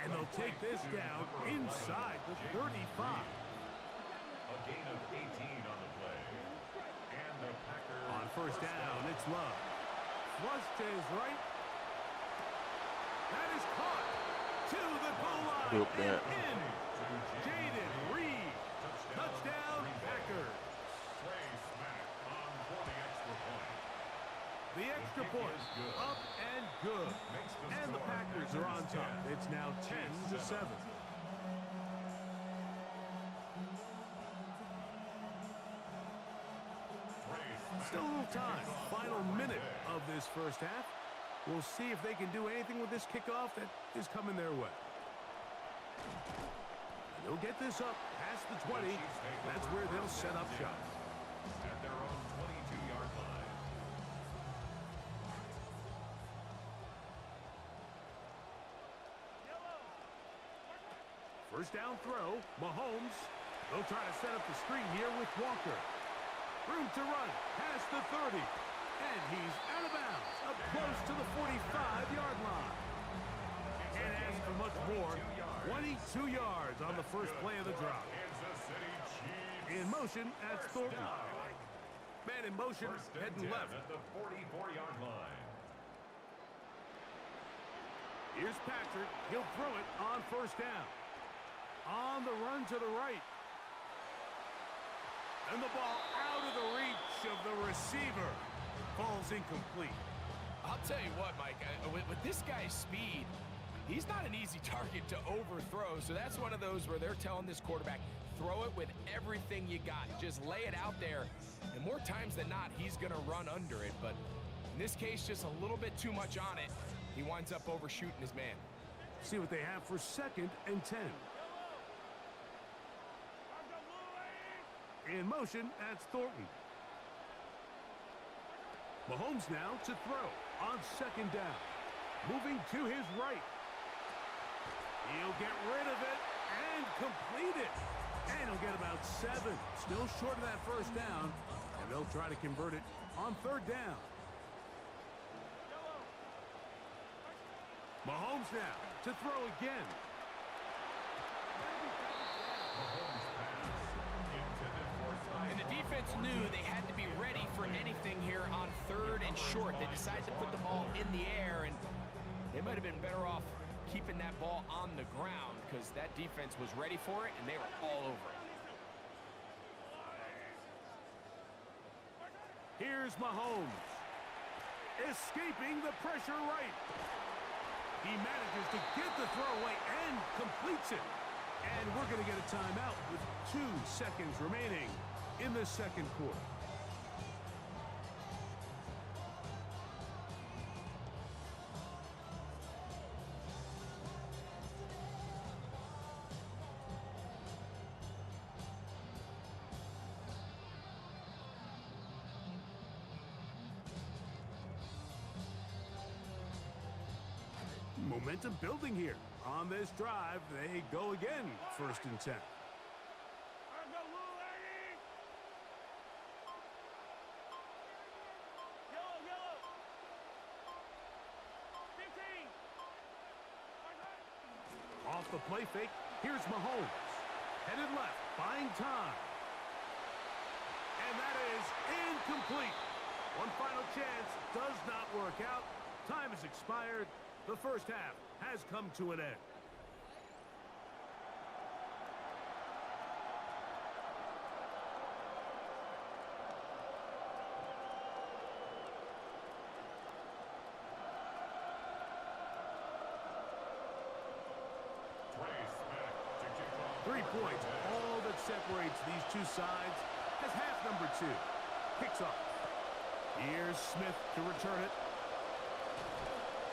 And they'll take this down inside the 35. A gain of 18 on the play. And the Packers. On 1st down, it's Love. Flush to his right. That is caught to the goal line and in. Jaden Reed. Touchdown, Packers. Trey Smack on for the extra point. The extra point up and good. And the Packers are on top. It's now 10-7. Still a little time. Final minute of this first half. We'll see if they can do anything with this kickoff that is coming their way. And they'll get this up past the 20. That's where they'll set up shop. At their own 22-yard line. First down throw, Mahomes. They'll try to set up the screen here with Walker. Room to run, past the 30. And he's out of bounds, up close to the 45-yard line. Can't ask for much more. 22 yards on the first play of the drive. In motion, that's Thornton. Man in motion, heading left. At the 44-yard line. Here's Patrick. He'll throw it on 1st down. On the run to the right. And the ball out of the reach of the receiver. Falls incomplete. I'll tell you what, Mike, with this guy's speed, He's not an easy target to overthrow, so that's one of those where they're telling this quarterback, throw it with everything you got. Just lay it out there. And more times than not, he's going to run under it. But in this case, just a little bit too much on it. He winds up overshooting his man. See what they have for 2nd and 10. In motion, that's Thornton. Mahomes now to throw on 2nd down. Moving to his right. He'll get rid of it and complete it. And he'll get about 7. Still short of that 1st down. And they'll try to convert it on 3rd down. Mahomes now to throw again. And the defense knew they had to be ready for anything here on 3rd and short. They decided to put the ball in the air, and they might have been better off keeping that ball on the ground because that defense was ready for it, and they were all over it. Here's Mahomes. Escaping the pressure right. He manages to get the throw away and completes it. And we're going to get a timeout with 2 seconds remaining in the 2nd quarter. Momentum building here. On this drive, they go again, 1st and 10. Off the play fake, here's Mahomes. Headed left, buying time. And that is incomplete. One final chance does not work out. Time has expired. The 1st half has come to an end. Three points, all that separates these two sides as half number 2 kicks off. Here's Smith to return it.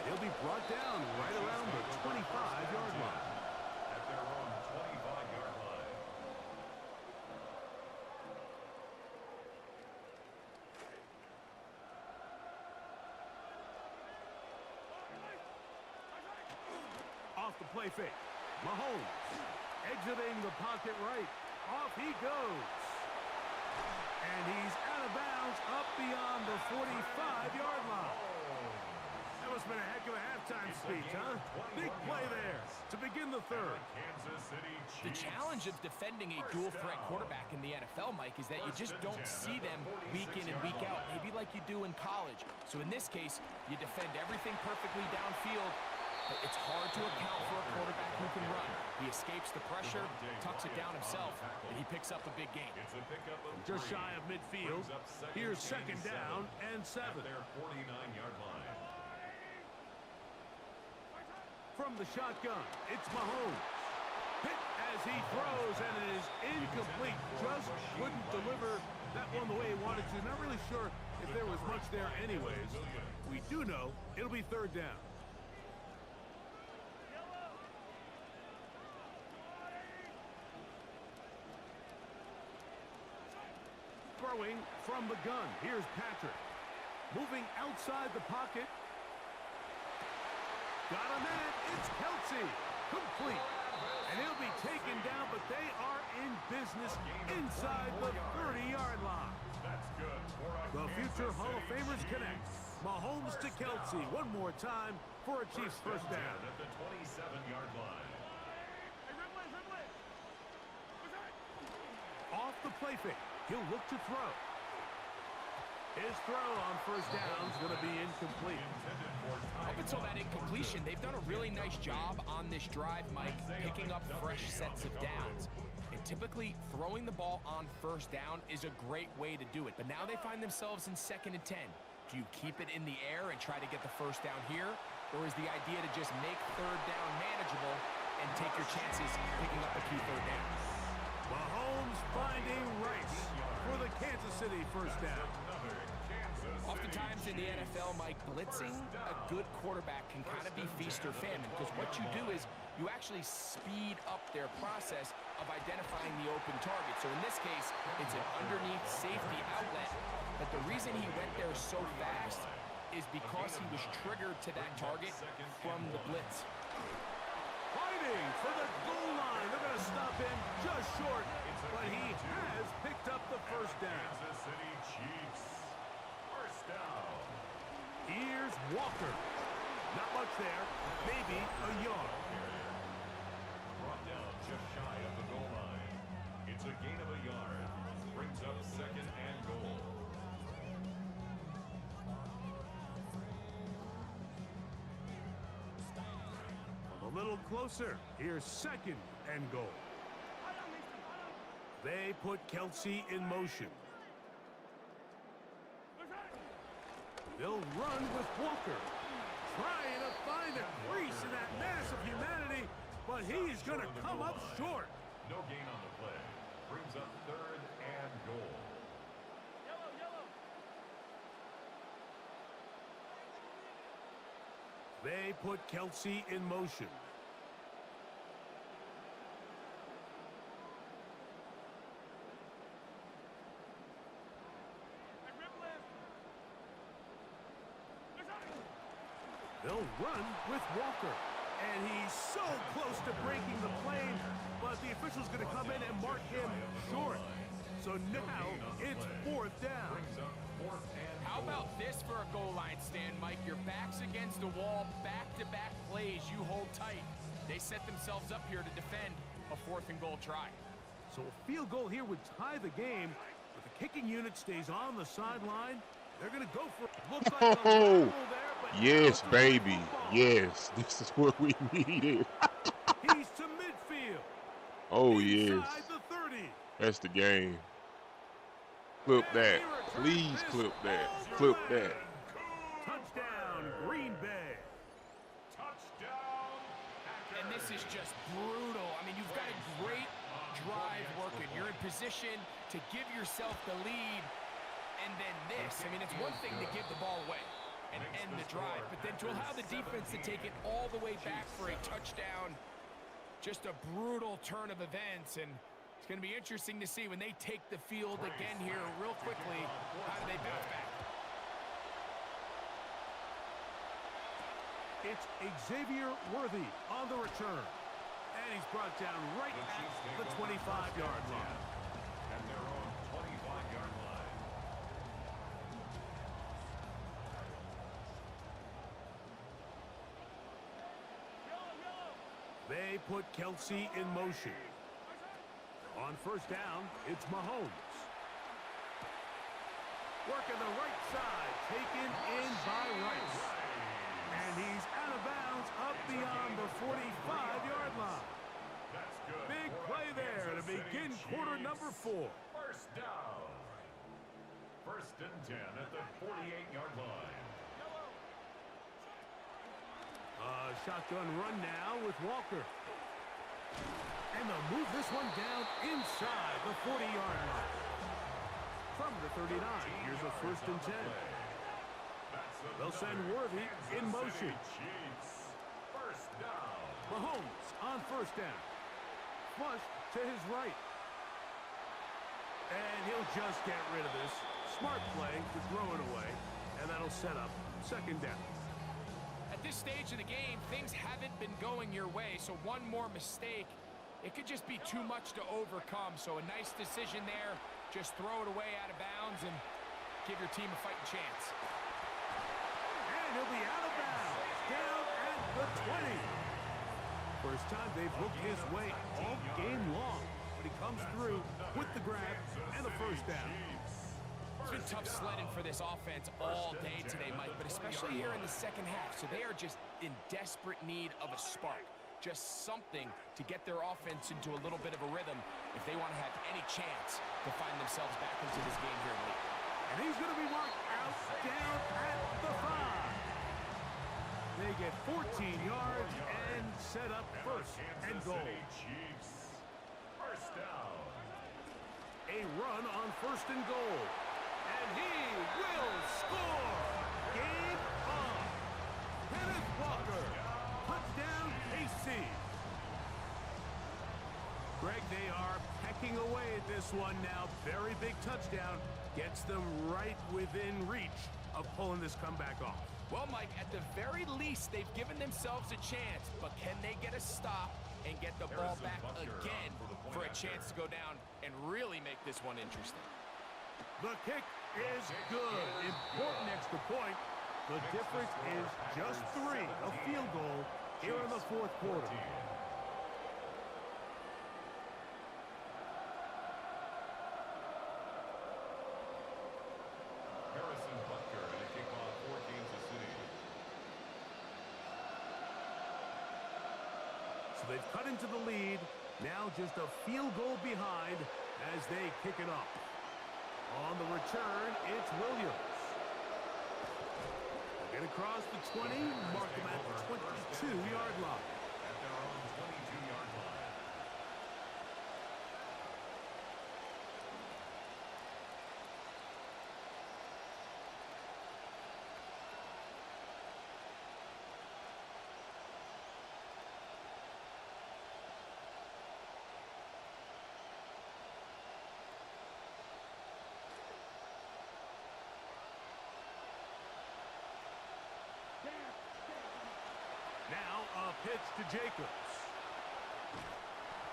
He'll be brought down right around the 25-yard line. At their own 25-yard line. Off the play fake. Mahomes exiting the pocket right. Off he goes. And he's out of bounds up beyond the 45-yard line. That must have been a heck of a halftime speech, huh? Big play there to begin the 3rd. The challenge of defending a dual-threat quarterback in the NFL, Mike, is that you just don't see them week in and week out, maybe like you do in college. So in this case, you defend everything perfectly downfield, but it's hard to account for a quarterback who can run. He escapes the pressure, tucks it down himself, and he picks up a big gain. Just shy of midfield. Here's 2nd down and 7. Their 49-yard line. From the shotgun, it's Mahomes. Hit as he throws, and it is incomplete. Just couldn't deliver that one the way he wanted to. Not really sure if there was much there anyways. We do know it'll be 3rd down. Throwing from the gun. Here's Patrick. Moving outside the pocket. Got a man. It's Kelsey. Complete. And he'll be taken down, but they are in business inside the 30-yard line. That's good. The future Hall of Famers connect. Mahomes to Kelsey one more time for a Chiefs 1st down. At the 27-yard line. Off the play fake. He'll look to throw. His throw on 1st down is going to be incomplete. Up until that incompletion, they've done a really nice job on this drive, Mike, picking up fresh sets of downs. And typically, throwing the ball on 1st down is a great way to do it. But now they find themselves in 2nd and 10. Do you keep it in the air and try to get the 1st down here? Or is the idea to just make third down manageable and take your chances picking up a key third down? Mahomes finding Rice for the Kansas City first down. Oftentimes in the NFL, Mike, blitzing a good quarterback can kind of be feast or famine, because what you do is you actually speed up their process of identifying the open target. So in this case, it's an underneath safety outlet, but the reason he went there so fast is because he was triggered to that target from the blitz. Fighting for the goal line. They're going to stop him just short, but he has picked up the first down. Kansas City Chiefs. First down. Here's Walker. Not much there. Maybe a yard. Brought down just shy of the goal line. It's a gain of a yard. Brings up second and goal. A little closer. Here's second and goal. They put Kelsey in motion. They'll run with Walker. Trying to find a crease in that mass of humanity, but he's going to come up short. No gain on the play. Brings up third and goal. They put Kelsey in motion. They'll run with Walker. And he's so close to breaking the plane, but the official's going to come in and mark him short. So now it's fourth down. How about this for a goal line stand, Mike? Your back's against the wall, back-to-back plays, you hold tight. They set themselves up here to defend a fourth and goal try. So a field goal here would tie the game, but the kicking unit stays on the sideline. They're going to go for it. Looks like a lateral there, but yes, baby. Yes, this is what we needed. He's to midfield. Oh, yes. Inside the 30. That's the game. Clip that. Please clip that. Clip that. Touchdown, Green Bay. Touchdown. And this is just brutal. I mean, you've got a great drive working. You're in position to give yourself the lead. And then this, I mean, it's one thing to give the ball away and end the drive, but then to allow the defense to take it all the way back for a touchdown, just a brutal turn of events. And it's going to be interesting to see when they take the field again here real quickly, how do they bounce back? It's Xavier Worthy on the return. And he's brought down right at the 25-yard line. And they're on 25-yard line. They put Kelsey in motion. On first down, it's Mahomes. Working the right side, taken in by Rice. And he's out of bounds up beyond the 45-yard line. That's good. Big play there to begin quarter number 4. First down. First and 10 at the 48-yard line. Shotgun run now with Walker. And they'll move this one down inside the 40-yard line. From the 39, here's a first and 10. They'll send Worthy in motion. First down. Mahomes on first down. Flush to his right. And he'll just get rid of this. Smart play to throw it away. And that'll set up second down. At this stage of the game, things haven't been going your way, so one more mistake, it could just be too much to overcome. So a nice decision there. Just throw it away out of bounds and give your team a fighting chance. And he'll be out of bounds, down at the 20. First time they've looked his way all game long, but he comes through with the grab and the first down. It's been tough sledding for this offense all day today, Mike, but especially here in the second half. So they are just in desperate need of a spark, just something to get their offense into a little bit of a rhythm if they want to have any chance to find themselves back into this game here late. And he's going to be marked out down at the 5. They get 14 yards and set up first and goal. Chiefs. First down. A run on first and goal. And he will score. Game on. Kenneth Walker. Touchdown, KC. Greg, they are pecking away at this one now. Very big touchdown. Gets them right within reach of pulling this comeback off. Well, Mike, at the very least, they've given themselves a chance, but can they get a stop and get the ball back again for a chance to go down and really make this one interesting? The kick is good. Important extra point. The difference is just 3, a field goal here in the fourth quarter. So they've cut into the lead. Now just a field goal behind as they kick it off. On the return, it's Williams. They'll get across the 20, mark them at the 22-yard line. At their own 22-yard line. Now a pitch to Jacobs.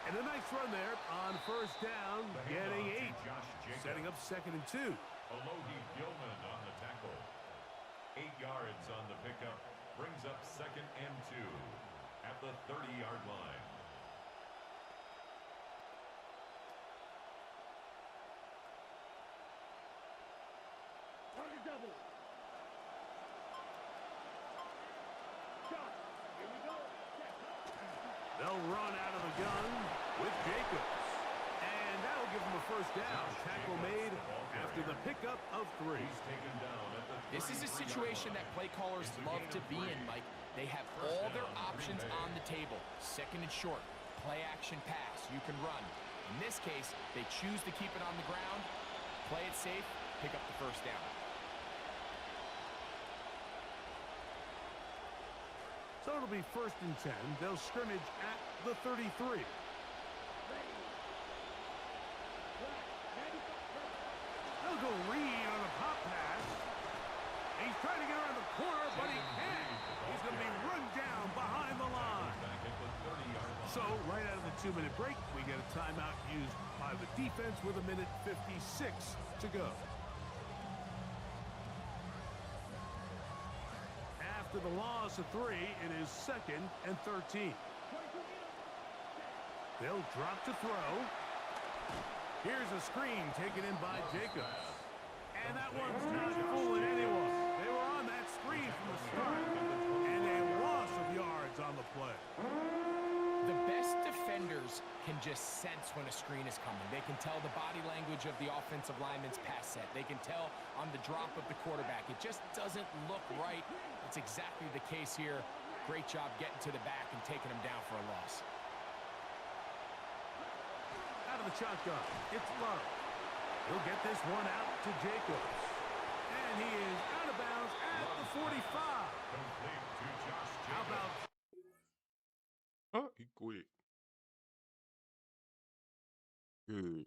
And a nice run there on first down, getting 8. Setting up 2nd and 2. Alohi Gilman on the tackle. 8 yards on the pickup. Brings up 2nd and 2 at the 30-yard line. Target double. They'll run out of the gun with Jacobs. And that'll give them a first down. Tackle made after the pickup of 3. This is a situation that play callers love to be in, Mike. They have all their options on the table. 2nd and short, play action pass, you can run. In this case, they choose to keep it on the ground, play it safe, pick up the first down. So it'll be 1st and 10. They'll scrimmage at the 33. They'll go read on a pop pass. He's trying to get around the corner, but he can't. He's going to be run down behind the line. So right out of the 2-minute break, we get a timeout used by the defense with 1:56 to go. After the loss of 3, it is 2nd and 13. They'll drop to throw. Here's a screen taken in by Jacobs. And that one's not fooling anyone. They were on that screen from the start. And a loss of yards on the play. The best defenders can just sense when a screen is coming. They can tell the body language of the offensive lineman's pass set. They can tell on the drop of the quarterback. It just doesn't look right. That's exactly the case here. Great job getting to the back and taking him down for a loss. Out of the shotgun, it's Love. He'll get this one out to Jacobs. And he is out of bounds at the 45. How about... Oh, he quit. Good.